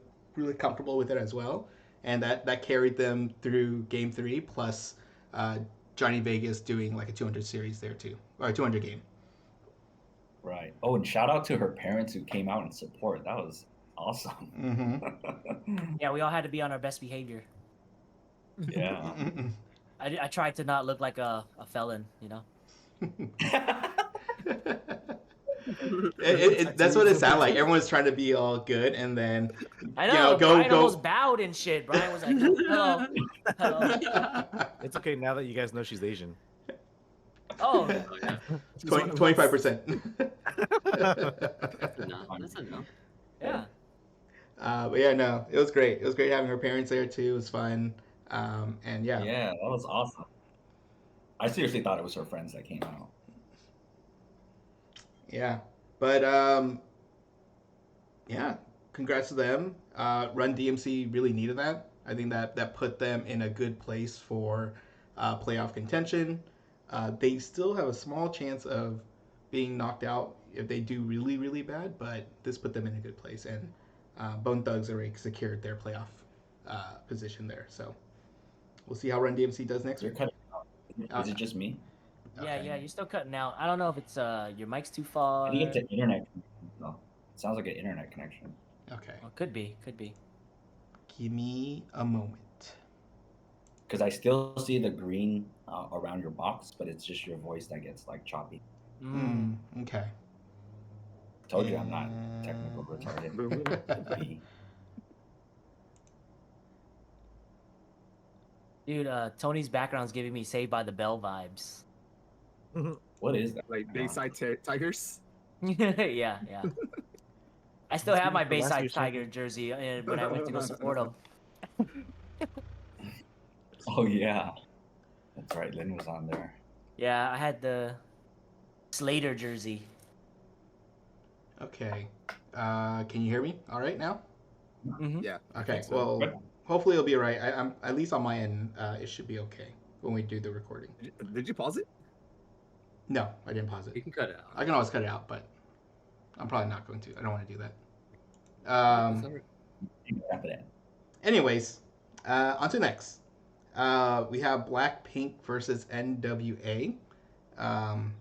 comfortable with it as well, and that carried them through game 3. Plus, Johnny Vegas doing like a 200 series there too, or a 200 game.
Right. Oh, and shout out to her parents who came out and support. That was awesome.
Yeah, we all had to be on our best behavior.
Yeah.
I tried to not look like a felon, you know.
That's what it sounded like. Everyone's trying to be all good, and then
I know. Brian
go.
almost bowed and shit. Brian was like, "Hello, hello."
It's okay now that you guys know she's Asian.
Oh,
25%.
That's enough. That's enough.
yeah.
But yeah, no, it was great. It was great having her parents there too. It was fun. And yeah.
Yeah, that was awesome. I seriously thought it was her friends that came out.
Yeah. But yeah, congrats to them. Run DMC really needed that. I think that put them in a good place for playoff contention. They still have a small chance of being knocked out if they do really, really bad, but this put them in a good place. And Bone Thugs already secured their playoff position there. So we'll see how Run DMC does next
You're
week.
cutting out. Is it just me?
Yeah,
Okay.
yeah, you're still cutting out. I don't know if it's your mic's too far.
I think it's an internet connection. though. It sounds like an internet connection.
Okay.
Well, could be.
Give me a moment.
Because I still see the green around your box, but it's just your voice that gets like choppy.
Okay.
Told you I'm not technical retarded.
Dude, Tony's background's giving me Saved by the Bell vibes.
What is that?
Like Bayside Tigers.
Yeah. I still have my
for last
Bayside
year's
Tiger jersey when I went to go support them.
Oh yeah, that's right. Lynn was on there.
Yeah, I had the Slater jersey.
Okay. Can you hear me all right now?
Yeah. I
Okay.
think so.
Well, hopefully it'll be all right. I'm at least on my end. It should be okay when we do the recording.
Did you pause it?
No, I didn't pause
You
it.
can cut it out.
I can always cut it out, but I'm probably not going to. I don't want to do that.
You can wrap it in.
Anyways, on to next. We have BlackPink versus NWA. And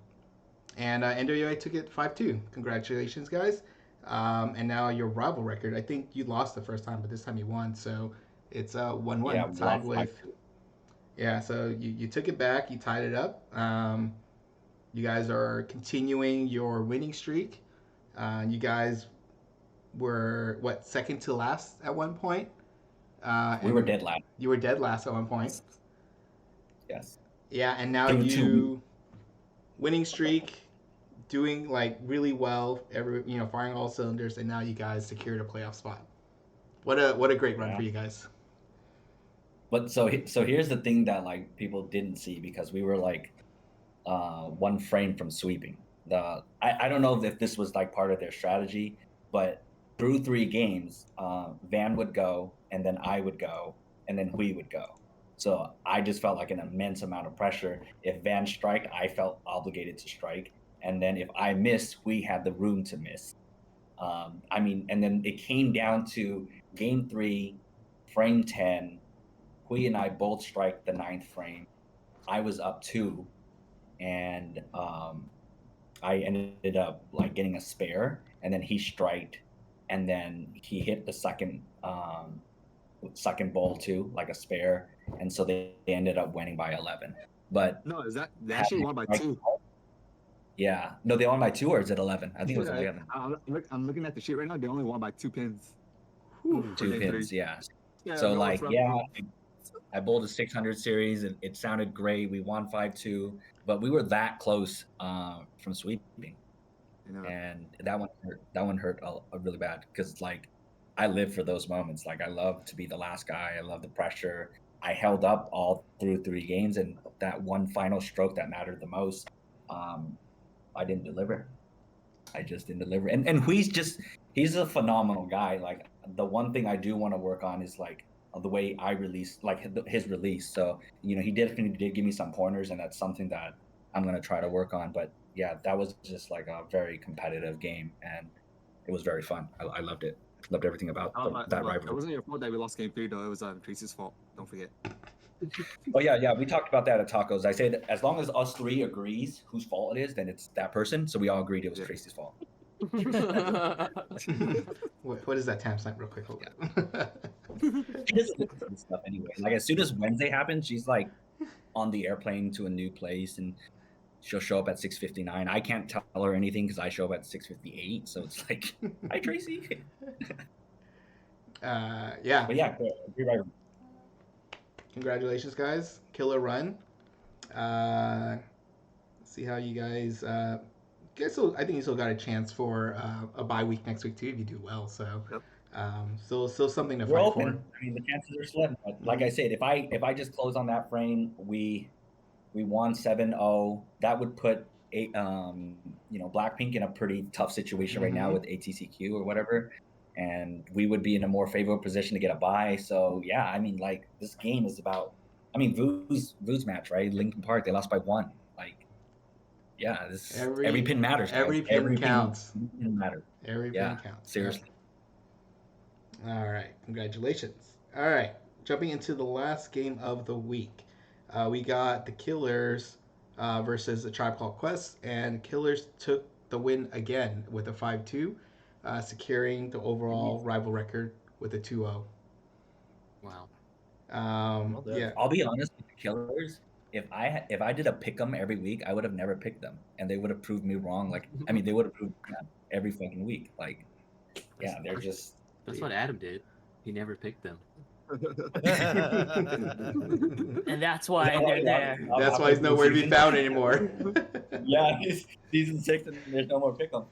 NWA took it 5-2. Congratulations, guys. And now your rival record, I think you lost the first time, but this time you won. So it's 1-1.
Yeah,
tied
we lost
with. Yeah, so you took it back. You tied it up. You guys are continuing your winning streak. You guys were, second to last at one point?
We were dead last.
You were dead last at one point.
Yes.
Yeah, and now
Through
you winning streak, doing like really well, firing all cylinders, and now you guys secured a playoff spot. What a great run for you guys.
But so here's the thing that like people didn't see because we were like one frame from sweeping. I don't know if this was like part of their strategy, but through 3 games, Van would go, and then I would go, and then Hui would go. So I just felt like an immense amount of pressure. If Van striked, I felt obligated to strike. And then if I missed, we had the room to miss. I mean, and then it came down to game 3, frame 10. Hui and I both strike the 9th frame. I was up 2, and I ended up like getting a spare, and then he striked, and then he hit the second bowl too, like a spare, and so they ended up winning by 11. But
No, is that they actually won by 2?
yeah, no, they won by 2, or is it 11? I think it was
Yeah,
11.
I'm looking at the sheet right now. They only won by 2 pins.
Whew.
For
2
game
pins,
3.
yeah.
Yeah,
So
no,
like,
it's rough,
yeah,
bro.
I bowled a 600 series, and it sounded great. We won 5-2, but we were that close from sweeping,
You know,
and that one hurt. That one hurt really bad because like I live for those moments. Like I love to be the last guy. I love the pressure. I held up all through 3 games, and that one final stroke that mattered the most, I didn't deliver. I just didn't deliver. And he's a phenomenal guy. Like the one thing I do want to work on is like the way I release, like his release. So, he definitely did give me some pointers, and that's something that I'm going to try to work on. But yeah, that was just like a very competitive game, and it was very fun. I loved it. Loved everything about that
it
rivalry.
wasn't your fault that we lost game 3, though. It was Tracy's fault. Don't forget.
Oh yeah, we talked about that at tacos. I said as long as us 3 agrees whose fault it is, then it's that person. So we all agreed it was
Yeah.
Tracy's fault.
What is that timestamp, real quick? Hold on.
She doesn't listen to this stuff anyway. Like as soon as Wednesday happens, she's like on the airplane to a new place, and she'll show up at 6:59. I can't tell her anything because I show up at 6:58. So it's like, hi Tracy.
Yeah.
But yeah, you're right.
Congratulations, guys. Killer run. See how you guys. I think you still got a chance for a bye week next week too if you do well. So,
Yep.
still something to
We're
fight
open.
for.
I mean, the chances are slim. But like I said, if I just close on that frame, we won 7-0. That would put BlackPink in a pretty tough situation right now with ATCQ or whatever, and we would be in a more favorable position to get a bye. So yeah, I mean, like this game is about. I mean, Vu's match, right? Linkin Park, they lost by 1. Like, yeah, every pin matters. Guys.
Every pin counts.
Pin matters.
Every
Yeah,
pin counts.
seriously.
Yeah. All right, congratulations. All right, jumping into the last game of the week, we got the Killers versus the Tribe Called Quest, and Killers took the win again with a 5-2, securing the overall rival record with a 2-0.
Wow.
Well done.
Yeah.
I'll be honest with the Killers. If I did a pick 'em every week, I would have never picked them, and they would have proved me wrong. Like, I mean, they would have proved me wrong every fucking week. Like, yeah, they're just.
That's what Adam did. He never picked them.
And that's why they're there.
That's why he's nowhere to be found anymore.
Yeah, he's season 6, and there's no more pick 'em.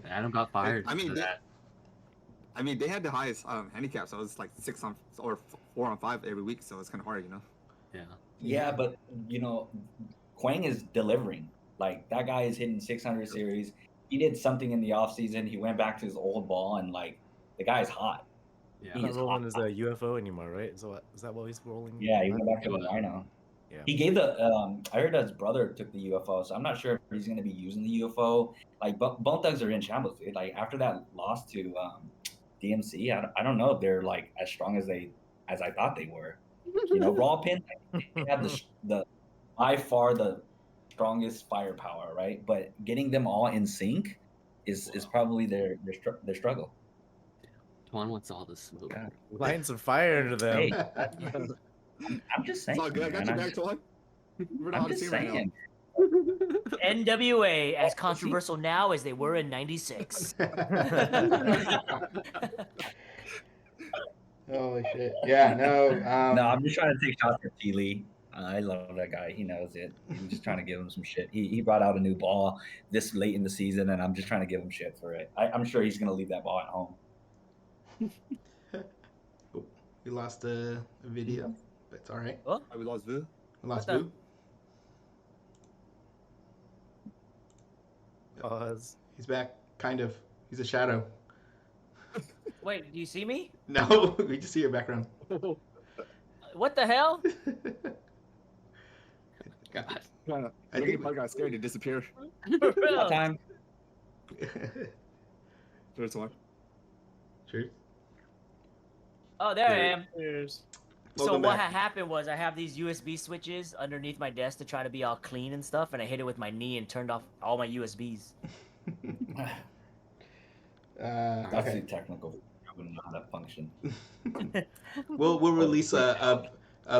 Adam got fired.
I mean,
for that.
they had the highest handicap, so it was like 6 on or 4 on 5 every week, so it's kind of hard,
Yeah.
Yeah, but Quang is delivering. Like that guy is hitting 600 series. He did something in the off season. He went back to his old ball, and like the guy's hot.
Yeah.
He
Not
is
rolling
hot.
as a UFO anymore, right? So is that what he's rolling?
Yeah, he went back to the Rhino.
Yeah.
He gave the. I heard that his brother took the UFO, so I'm not sure if he's going to be using the UFO. Like, Bone Thugs are in shambles, dude. Like after that loss to DMC, I don't know if they're like as strong as I thought they were. Raw Pin they have the by far the strongest firepower, right? But getting them all in sync is probably their struggle.
Twan wants all the smoke.
God.
Lighting some fire under them.
Hey, I'm just saying.
It's all good. I got
man.
you back, Toy. We're not
I'm
on the
just
team right now.
saying.
NWA as controversial now as they were in '96.
Holy shit. Yeah, no.
No, I'm just trying to take shots at T. Lee. I love that guy. He knows it. I'm just trying to give him some shit. He brought out a new ball this late in the season, and I'm just trying to give him shit for it. I'm sure he's going to leave that ball at home.
We lost a video, but it's all right.
We lost Vu.
We lost
What the-
Boo.
Pause.
He's back, kind of. He's a shadow.
Wait, do you see me?
No, we just see your background.
What the hell?
God.
Yeah,
I
Linkin
think-
Park got scared to disappear.
For real?
Time.
First one.
Sure.
Oh, there I am.
Cheers.
So
Welcome
what
back.
happened was I have these USB switches underneath my desk to try to be all clean and stuff, and I hit it with my knee and turned off all my USBs.
That's
Okay.
too technical. I wouldn't know how that function.
We'll release a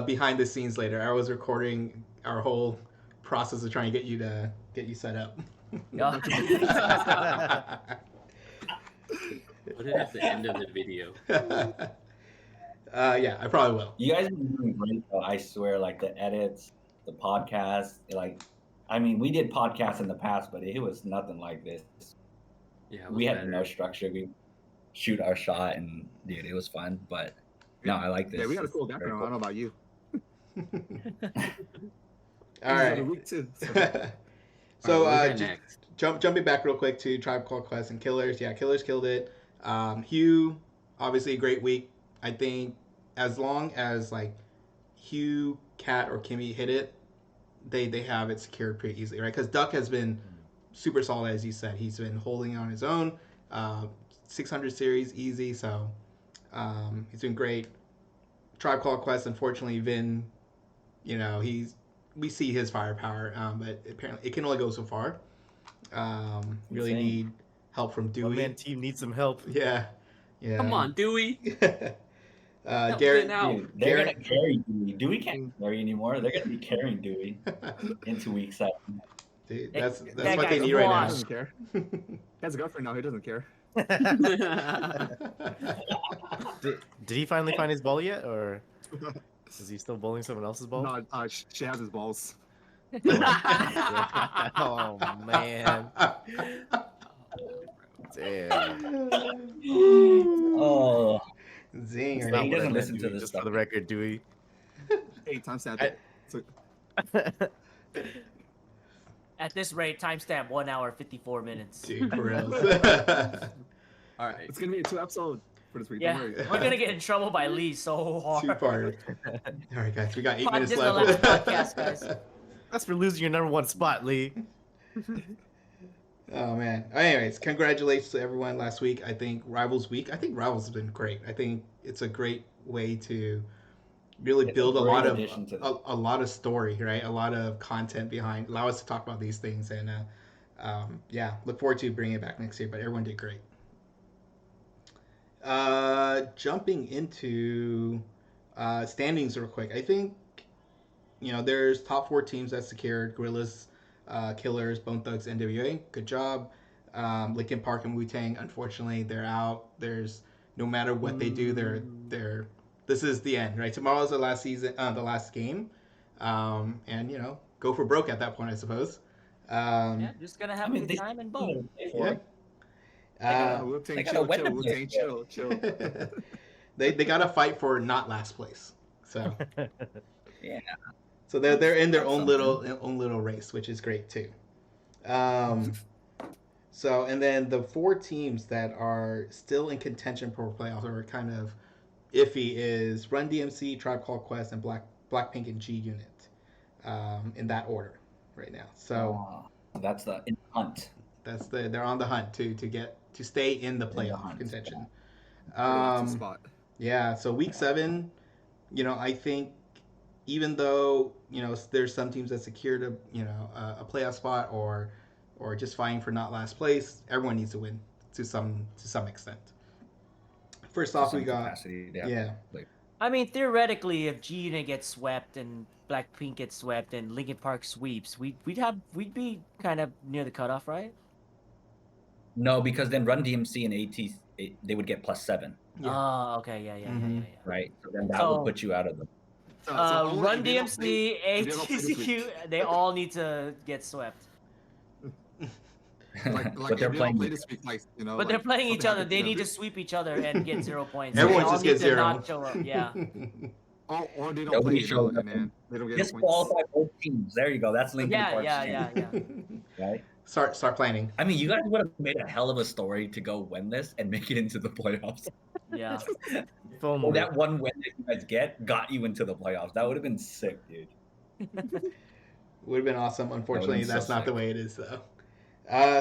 behind the scenes later. I was recording our whole process of trying to get you set up.
Yeah.
Put it at the end of the video.
Yeah, I probably will.
You guys are doing great, though. I swear, like the edits, the podcast, like, I mean, we did podcasts in the past, but it was nothing like this.
Yeah, it
We
was
had no
better.
structure. We shoot our shot, and dude, it was fun. But no, I like this.
Yeah, we got a
It's
cool
very
background. I don't know about you.
All
This is
right.
the week too.
So
Alright, what we got
just
next?
jumping back real quick to Tribe Called Quest and Killers. Yeah, Killers killed it. Hugh, obviously a great week. I think as long as like Hugh, Kat, or Kimmy hit it, they have it secured pretty easily, right? Because Duck has been super solid, as you said. He's been holding on his own. 600 series easy, so he's been great. Tribe Called Quest, unfortunately, Vin, we see his firepower, but apparently it can only go so far. Really
Insane.
need help from
One
Dewey.
man team needs some help.
Yeah.
Come on, Dewey. Help
Garrett,
Vin out.
Dude, they're
Garrett-
gonna carry Dewey. Dewey can't carry anymore. They're gonna be carrying Dewey into week 7.
dude, that's
that
what they
guy's
need right
He
washed.
doesn't care. He has a girlfriend now. He doesn't care.
Did he finally find his ball yet, or is he still bowling someone else's ball?
No, she has his balls.
Oh man, damn.
Oh,
Zinger.
It's
He
not what I
doesn't
meant,
listen to
Dewey,
this
just
stuff.
for the record, Dewey.
Hey, timestamp
I-
it. So,
At this rate, timestamp 1 hour 54 minutes.
Dude, for real.
All right.
it's gonna be a 2 episode for this week.
Yeah,
Don't worry.
we're gonna get in trouble by Lee so hard.
Two-parter. All right, guys, we got 8
Fuck,
minutes
this is the
left.
last podcast, guys.
That's for losing your #1 spot, Lee.
Oh man. Anyways, congratulations to everyone last week. I think Rivals Week. I think Rivals has been great. I think it's a great way to really
It's a
build a
great
lot of
addition to
a lot of story, right? A lot of content behind. Allow us to talk about these things, and yeah, look forward to bringing it back next year. But everyone did great. Jumping into standings real quick. I think there's top 4 teams that secured: Gorillaz, Killers, Bone Thugs, NWA. Good job. Linkin Park and Wu-Tang, unfortunately, they're out. There's no matter what they do, they're this is the end, right? Tomorrow's the last season, the last game, and go for broke at that point, I suppose.
Yeah, just gonna have
I mean,
a good
they-
time and boom.
Yeah.
Wu-Tang,
They got a
chill,
weapon
Wu-Tang,
list,
chill.
they got to fight for not last place. So
Yeah.
so they're in their
That's
own little race, which is great too. So and then the 4 teams that are still in contention for playoffs or kind of iffy is Run DMC, Tribe Called Quest, and BlackPink and G Unit, in that order right now. So
That's the hunt.
they're on the hunt to stay in the
the
playoff
hunt.
contention.
Spot.
Yeah, so week 7, I think even though there's some teams that secured a playoff spot or just fighting for not last place, everyone needs to win to some extent. First off, we got
Capacity,
yeah.
I mean, theoretically, if G Unit gets swept and BlackPink gets swept and Linkin Park sweeps, we'd be kind of near the cutoff, right?
No, because then Run DMC and AT they would get +7,
Yeah.
Oh, okay, yeah.
right? So then that
So-
would put you out of the.
So only
Run
if they don't
DMC,
if they don't play this week.
ATCQ, they all need to get swept.
Like
But
if
they're
they don't
playing
play this week,
But they're playing each
something
other.
happens
They
them.
need to sweep each other and get 0 points.
Everyone
They all
just
need
gets
to
0.
not show up. Yeah.
Or they don't
Nobody
play it,
shows up
and then they don't get points.
Disqualify both teams. There you go. That's Linkin Park.
Yeah.
Right?
Start planning.
I mean, you guys would have made a hell of a story to go win this and make it into the playoffs.
Yeah.
Foam
Or
whip.
that one win that you guys got you into the playoffs. That would have been sick, dude.
Would have been awesome. Unfortunately,
so
that's not the
sick.
way it is though.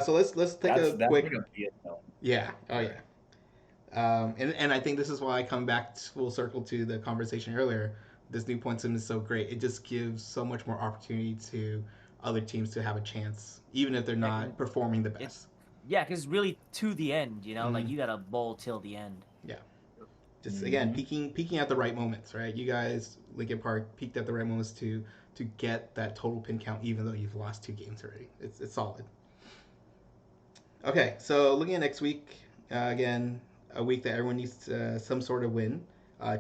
So let's take a
That's
quick.
like a BSL.
Yeah. Oh yeah. And I think this is why I come back full circle to the conversation earlier. This new point system is so great. It just gives so much more opportunity to other teams to have a chance, even if they're
Yeah,
not performing the
it's
best.
yeah, because really to the end, like
Mhm.
you gotta bowl till the end.
Yeah. Just again,
Mhm.
peaking at the right moments, right? You guys, Linkin Park, peaked at the right moments to get that total pin count, even though you've lost 2 games already. It's solid. Okay, so looking at next week, again, a week that everyone needs some sort of win.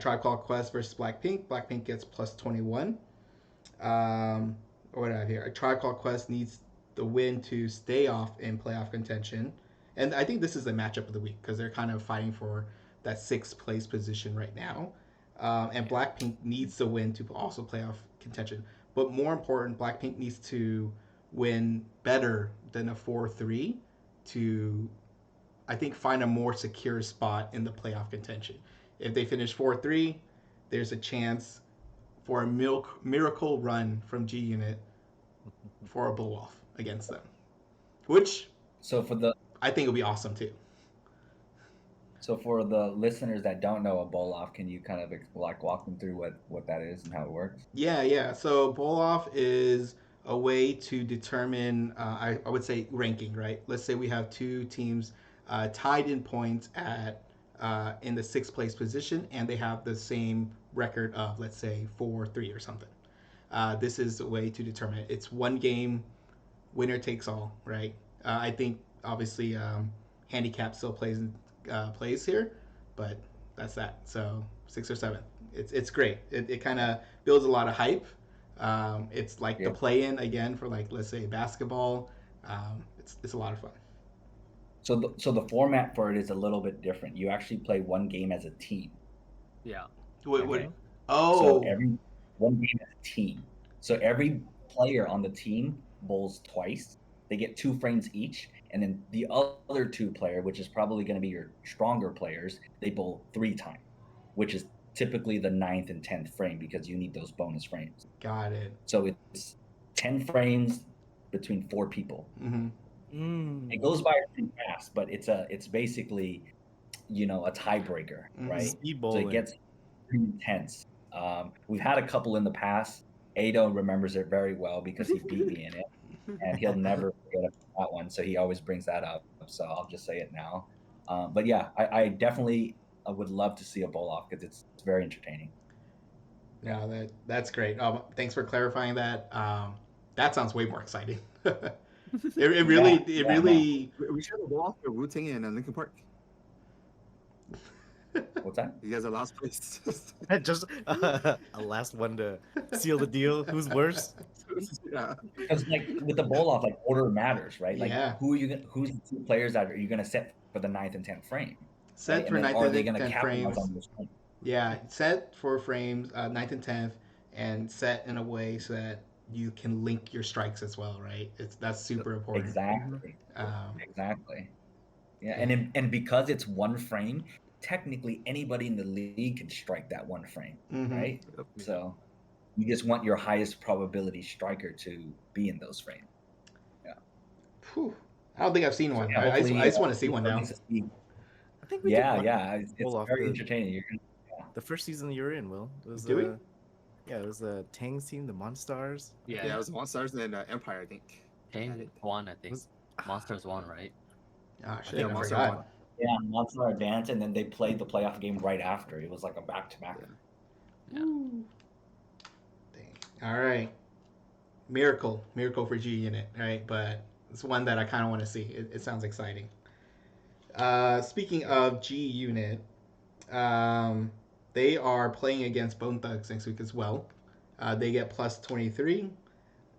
Tribe Called Quest versus BlackPink. BlackPink gets plus 21. What do I have here? A Tribe Called Quest needs the win to stay off in playoff contention. And I think this is the matchup of the week because they're kind of fighting for that sixth place position right now. And Blackpink needs to win to also playoff contention. But more important, Blackpink needs to win better than a 4-3 to, I think, find a more secure spot in the playoff contention. If they finish 4-3, there's a chance for a miracle run from G Unit for a blow off against them, which
So for the
I think will be awesome too.
listeners that don't know a bowl off, can you kind of like walk them through what that is and how it works?
Yeah. So bowl off is a way to determine, I would say, ranking. Right. Let's say we have 2 teams tied in points at in the sixth place position, and they have the same record of, let's say, 4-3 or something. This is a way to determine it. It's one game, winner takes all. Right. I think obviously handicap still plays here, but that's that. So 6 or 7. It's great. It kind of builds a lot of hype. It's like the
Yeah.
play-in again for, like, let's say, basketball. It's a lot of fun.
So the format for it is a little bit different. You actually play one game as a team.
Yeah.
Okay. So
Oh,
every one game as a team. So every player on the team bowls twice. They get 2 frames each, and then the other 2 player, which is probably going to be your stronger players, they bowl 3 times, which is typically the 9th and 10th frame because you need those bonus frames.
got it.
So it's 10 frames between 4 people.
Mm-hmm.
It goes by pretty fast, but it's basically, a tiebreaker, right?
Speed
So it
bowling.
gets pretty intense. We've had a couple in the past. Ado remembers it very well because he beat me in it, and he'll never forget about that one. So he always brings that up. So I'll just say it now. But yeah, I definitely would love to see a bowl off because it's very entertaining.
Yeah, that's great. Thanks for clarifying that. That sounds way more exciting. It really,
Yeah, man.
We should have lost the Wu Tang and Linkin Park.
What's that?
You guys are last place.
Just a last one to seal the deal. Who's worse?
Yeah.
Because like with the bowl off, like order matters, right? Like
Yeah.
who's the 2 players that are you gonna set for the 9th and 10th frame?
Set
right?
for
And then
9th
are
and
they gonna
10th
capitalize
frames.
on those frames?
Yeah, set for frames, 9th and 10th, and set in a way so that you can link your strikes as well, right? That's super important.
Exactly.
Um,
Exactly. Yeah, and because it's 1 frame, technically anybody in the league can strike that 1 frame,
mhm.
right? So you just want your highest probability striker to be in those frames.
Whew. I don't think I've seen one.
Yeah,
I
hopefully,
just want to see one
people
now.
get to see-
I think we did one
It's
bowl off
very
the,
entertaining. You're
the first season you were in, Will. It was
Do we?
Yeah, it was the Tang's team, the Monstars.
Yeah, it was Monsters and Empire, I think.
Tang won, I think.
Was-
Monsters won, right?
Oh, shit,
Yeah,
I
Monster
forgot.
won.
Yeah, Monster advanced, and then they played the playoff game right after. It was like a back-to-back.
Yeah.
Dang. All right. Miracle for G Unit, right? But it's one that I kind of want to see. It sounds exciting. Speaking of G Unit, they are playing against Bone Thugs next week as well. They get plus 23.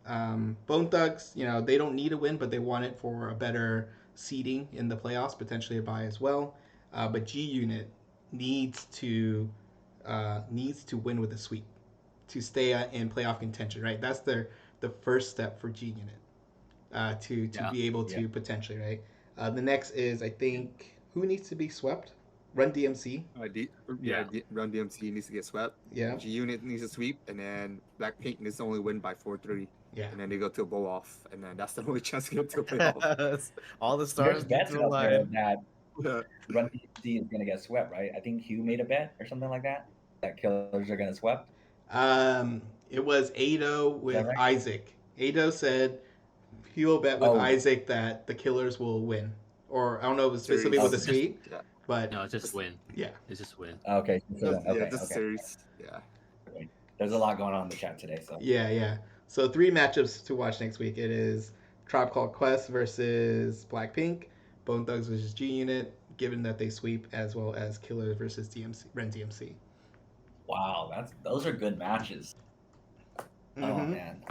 Bone Thugs, they don't need a win, but they want it for a better seeding in the playoffs, potentially a bye as well. But G Unit needs to win with a sweep to stay in playoff contention, right? That's the first step for G Unit to be able to potentially, right? The next is, I think, who needs to be swept? Run DMC.
Yeah.
Run DMC needs to get swept.
Yeah.
G Unit needs to sweep, and then BlackPink needs to only win by 4-3.
Yeah.
And then they go to a bowl off, and then that's the only chance to get to a playoff.
All the
There's
stars need
bets
to
out there
align.
that
Yeah.
Run DMC is gonna get swept, right? I think Hugh made a bet or something like that. That Killers are gonna swept.
It was Ado with
right?
Isaac. Ado said he'll bet with
Oh.
Isaac that the Killers will win. Or I don't know if it's specifically with the
Series.
sweep,
Yeah.
but
No, it's just win.
yeah.
It's just win.
Okay.
Yeah,
Okay.
just a series. Yeah.
There's a lot going on in the chat today, so
Yeah. So 3 matchups to watch next week. It is Tribe Called Quest versus BlackPink, Bone Thugs versus G Unit, given that they sweep, as well as Killers versus Ren DMC.
wow, those are good matches. Oh
Mhm.
man.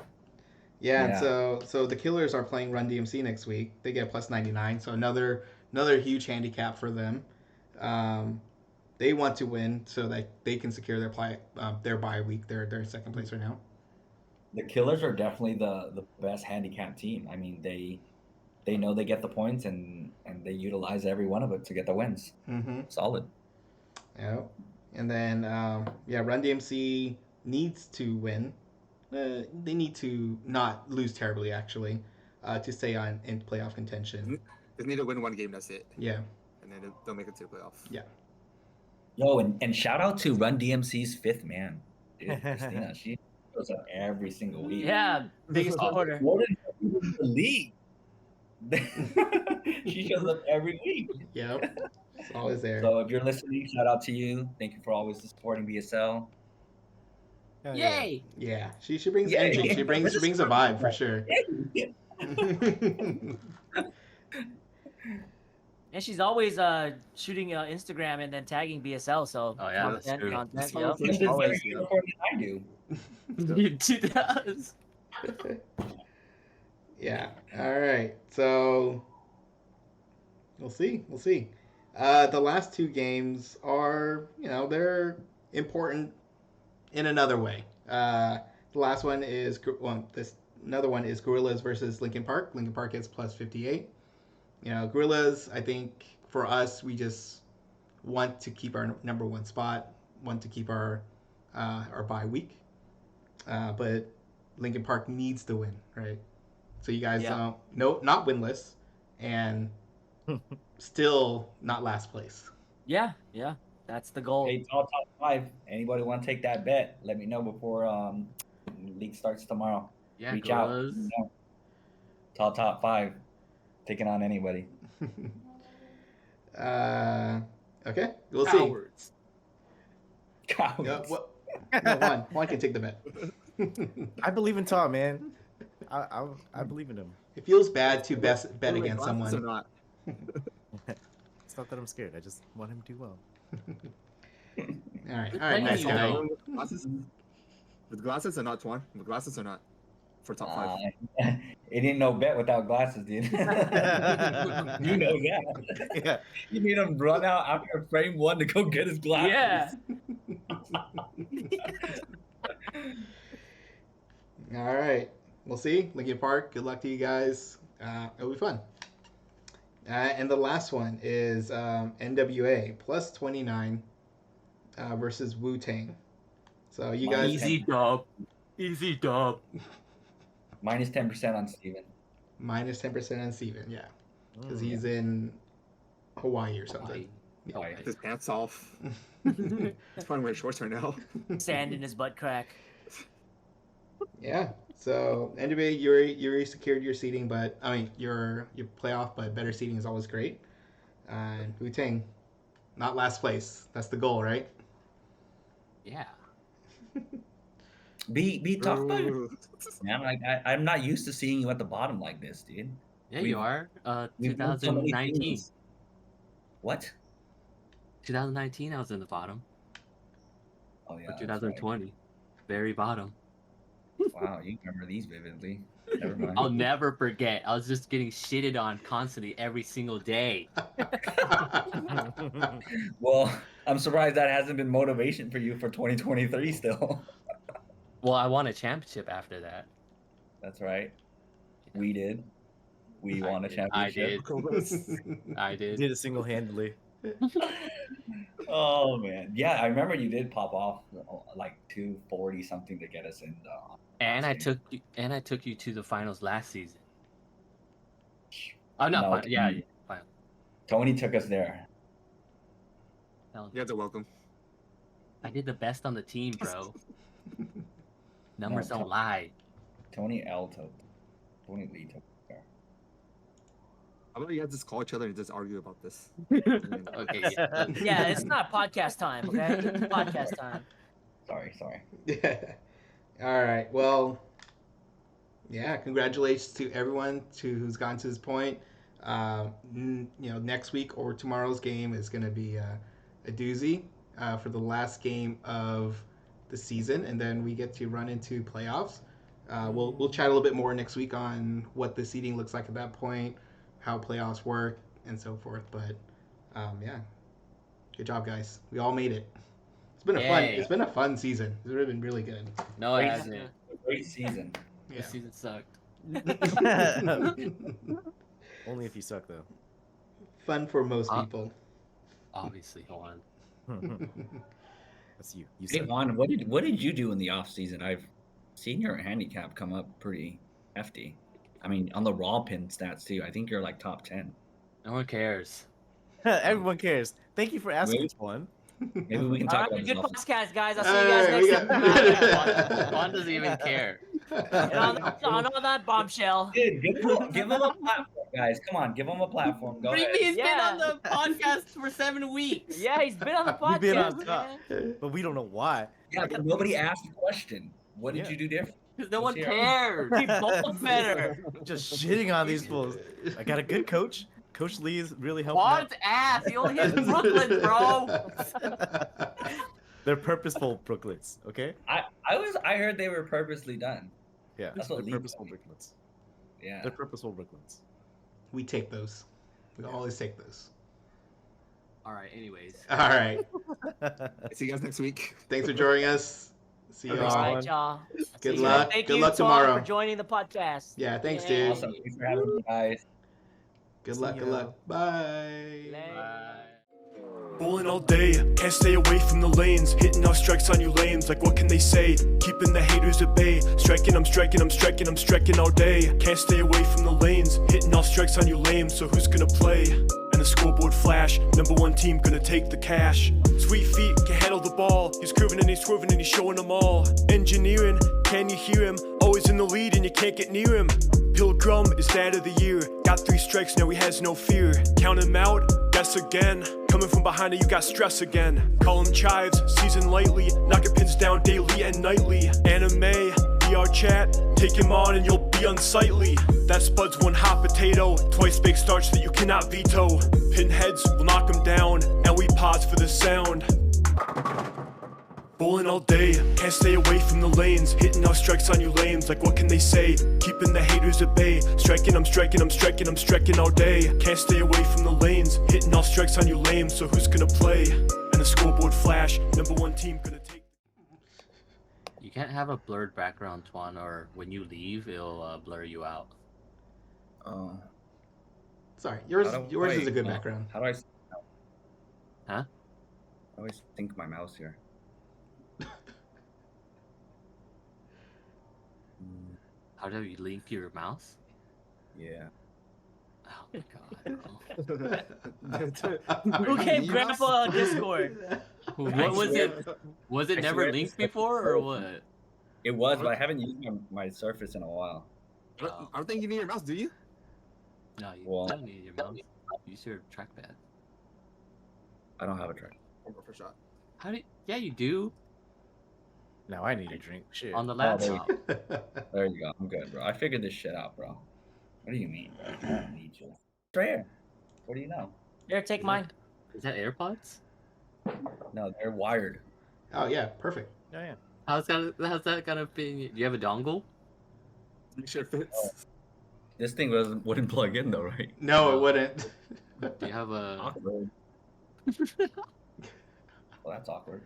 Yeah, and
Yeah.
so the Killers are playing Run DMC next week. They get plus 99, so another huge handicap for them. They want to win so that they can secure their bye week. They're in second place right now.
The Killers are definitely the best handicap team. I mean, they know they get the points and they utilize every one of it to get the wins.
Mm-hmm.
Solid.
Yeah, and then Run DMC needs to win. They need to not lose terribly, actually, to stay in playoff contention.
They need to win one game. That's it.
Yeah.
And then they'll make it to the playoff.
Yeah.
Yo, and shout out to Run DMC's fifth man, dude, Christina. She shows up every single week.
Yeah, biggest supporter.
More than the league. She shows up every week.
Yep. It's always there.
So if you're listening, shout out to you. Thank you for always supporting BSL.
Hell yeah.
Yay!
Yeah. She brings
Yeah,
energy.
yeah.
She brings a vibe for sure.
And she's always shooting Instagram and then tagging BSL. So
Oh, yeah, that's true.
content.
So
Yep.
true.
She does
Always.
better uniform than I do.
She does.
Yeah. All right. So we'll see. The last 2 games are, they're important in another way. The last one is another one is Gorillaz versus Linkin Park. Linkin Park gets plus 58. Gorillaz, I think for us, we just want to keep our number 1 spot, want to keep our bye week. But Linkin Park needs to win, right? So you guys, not winless, and still not last place.
Yeah, that's the goal.
Hey, top 5. Anybody want to take that bet? Let me know before league starts tomorrow.
Yeah,
Reach
Gorillaz.
out. Top 5. Taking on anybody.
Okay, we'll see.
Cowards.
Cowards.
No, one can take the bet.
I believe in Tom, man. I believe in him.
It feels bad to bet
Wait,
against
glasses or
someone.
not?
It's not that I'm scared. I just want him to do well.
All right,
Thank
nice
you.
guy.
With glasses or not, Twan? With glasses or not? For top 5.
It ain't no bet without glasses, dude. You know that.
Yeah.
You need him run out after frame 1 to go get his glasses.
Yeah.
All right, we'll see. Linkin Park. Good luck to you guys. It'll be fun. And the last one is NWA plus 29 versus Wu Tang. So you guys
Easy dub. Easy dub.
Minus 10% on Steven.
minus 10% on Steven, yeah, because
Mm.
he's in Hawaii or something.
Hawaii.
With his pants off. He's probably wearing shorts right now.
Sand in his butt crack.
Yeah. So NWA, you secured your seating, but I mean your playoff, but better seating is always great. And Wu Tang, not last place. That's the goal, right?
Yeah.
Be tough about it.
Ooh.
Man, I'm not used to seeing you at the bottom like this, dude.
Yeah,
We've-
you are.
We've done so many
2019.
things. What?
2019, I was in the bottom.
Oh yeah.
Or
that's
2020, very bottom.
right. Wow, you remember these vividly. Never mind.
I'll never forget. I was just getting shitted on constantly every single day.
Well, I'm surprised that hasn't been motivation for you for 2023 still.
Well, I won a championship after that.
That's right. We did. We
I
won a
did.
championship.
I did.
Did it single-handedly.
Oh man, yeah, I remember you did pop off like 240 something to get us in.
And
last game.
I took you to the finals last season. Oh, not
No,
final. Yeah, final.
Tony took us there.
Hell,
You guys are welcome.
I did the best on the team, bro. Numbers
No,
don't lie.
Tony L took. Tony Lee took us there.
How about you guys just call each other and just argue about this?
Okay. Yeah.
Yeah, it's not podcast time, okay? It's podcast time.
Sorry.
Yeah. All right. Well, yeah. Congratulations to everyone who's gotten to this point. Next week or tomorrow's game is going to be a doozy for the last game of the season, and then we get to run into playoffs. We'll chat a little bit more next week on what the seeding looks like at that point, how playoffs work, and so forth. But yeah, good job, guys. We all made it. It's been a fun season. It's really been really good.
No, it hasn't.
Great season.
Yeah.
This season sucked.
Only if you suck, though.
Fun for most people.
Obviously, Juan.
That's you. You
Hey
suck.
Juan, what did you do in the off season? I've seen your handicap come up pretty hefty. I mean, on the raw pin stats too. I think you're like top 10.
No one cares.
Everyone cares. Thank you for asking,
Really?
Juan.
Maybe we can
All
talk
right,
about
good
this.
podcast, guys. I'll see you guys next time.
Juan doesn't even care.
And on that bombshell.
Dude, give him a platform, guys. Come on, give him a platform. Go
What do you
ahead.
mean? He's been
Yeah.
on the podcast for 7 weeks.
Yeah, he's been on the
You've been on
podcast,
top,
man.
but we don't know why.
Yeah, but nobody asked the question. What did
Yeah.
you do different?
Because no one
Here.
cares.
We both better.
Just shitting on these fools. I got a good coach. Coach Lee is really helping
Juan's
out.
ass. He only hits Brooklyn, bro.
They're purposeful Brooklets, okay?
I heard they were purposely done.
Yeah,
That's
they're
what Lee
purposeful
told me.
Brooklets.
Yeah.
They're purposeful Brooklets.
We take those. We always take those.
All right. Anyways.
All right.
See you guys next week.
Thanks for joining us. See you
All
All
all.
right, y'all.
Good
See you.
luck.
Thank
Good
you,
luck
Tom,
tomorrow.
for joining the podcast.
Yeah, thanks,
Yeah.
dude.
Awesome. Thanks for having me, guys.
Good
See
luck. Good
ya.
luck. Bye.
Bye.
Bowling all day, can't stay away from the lanes. Hitting our strikes on you lames, like what can they say? Keeping the haters at bay. Striking, I'm striking, I'm striking, I'm striking all day. Can't stay away from the lanes. Hitting all strikes on you lames, so who's gonna play? And the scoreboard flash, #1 team gonna take the cash. Sweet feet can handle the ball. He's curving and he's swerving and he's showing them all. Engineering, can you hear him? Always in the lead and you can't get near him. Pilgrim is dad of the year. Got 3 strikes, now he has no fear. Count him out, guess again. Coming from behind it, you got stress again. Call him chives, season lightly. Knocking pins down daily and nightly. Anime, VR chat. Take him on and you'll be unsightly. That Spud's one hot potato. Twice baked starch that you cannot veto. Pinheads will knock him down. And we pause for the sound. Bowling all day, can't stay away from the lanes. Hitting our strikes on you lames, like what can they say? Keeping the haters at bay. Striking, I'm striking, I'm striking, I'm striking all day. Can't stay away from the lanes. Hitting all strikes on you lames, so who's gonna play? And the scoreboard flash, #1 team gonna take.
You can't have a blurred background, Twan, or when you leave, it'll blur you out.
Sorry, yours
How do-
is a
wait,
good background.
How do I?
Huh?
I always sync my mouse here.
How do you link your mouse?
Yeah.
Oh my god.
Who gave Grandpa a Discord?
What was
swear-
it? Was it
I
never
swear
linked
it's like-
before or what?
It was, but I haven't used my Surface in a while.
I don't think you need your mouse, do you?
No, you
Well-
don't need your mouse. Use your trackpad.
I don't have a track.
I'll go for a shot.
How do? Yeah, you do
Now I need a drink. Shit.
on the
there you
laptop.
There you go. I'm good, bro. I figured this shit out, bro. What do you mean, bro? I don't need you. It's right here. What do you know?
Here, take mine.
Is that AirPods?
No, they're wired.
Oh yeah, perfect.
Oh, yeah.
How's that gonna be? Do you have a dongle?
Make sure it fits.
This thing wouldn't plug in though, right?
No, it wouldn't.
Do you have a?
Awkward. Well, that's awkward.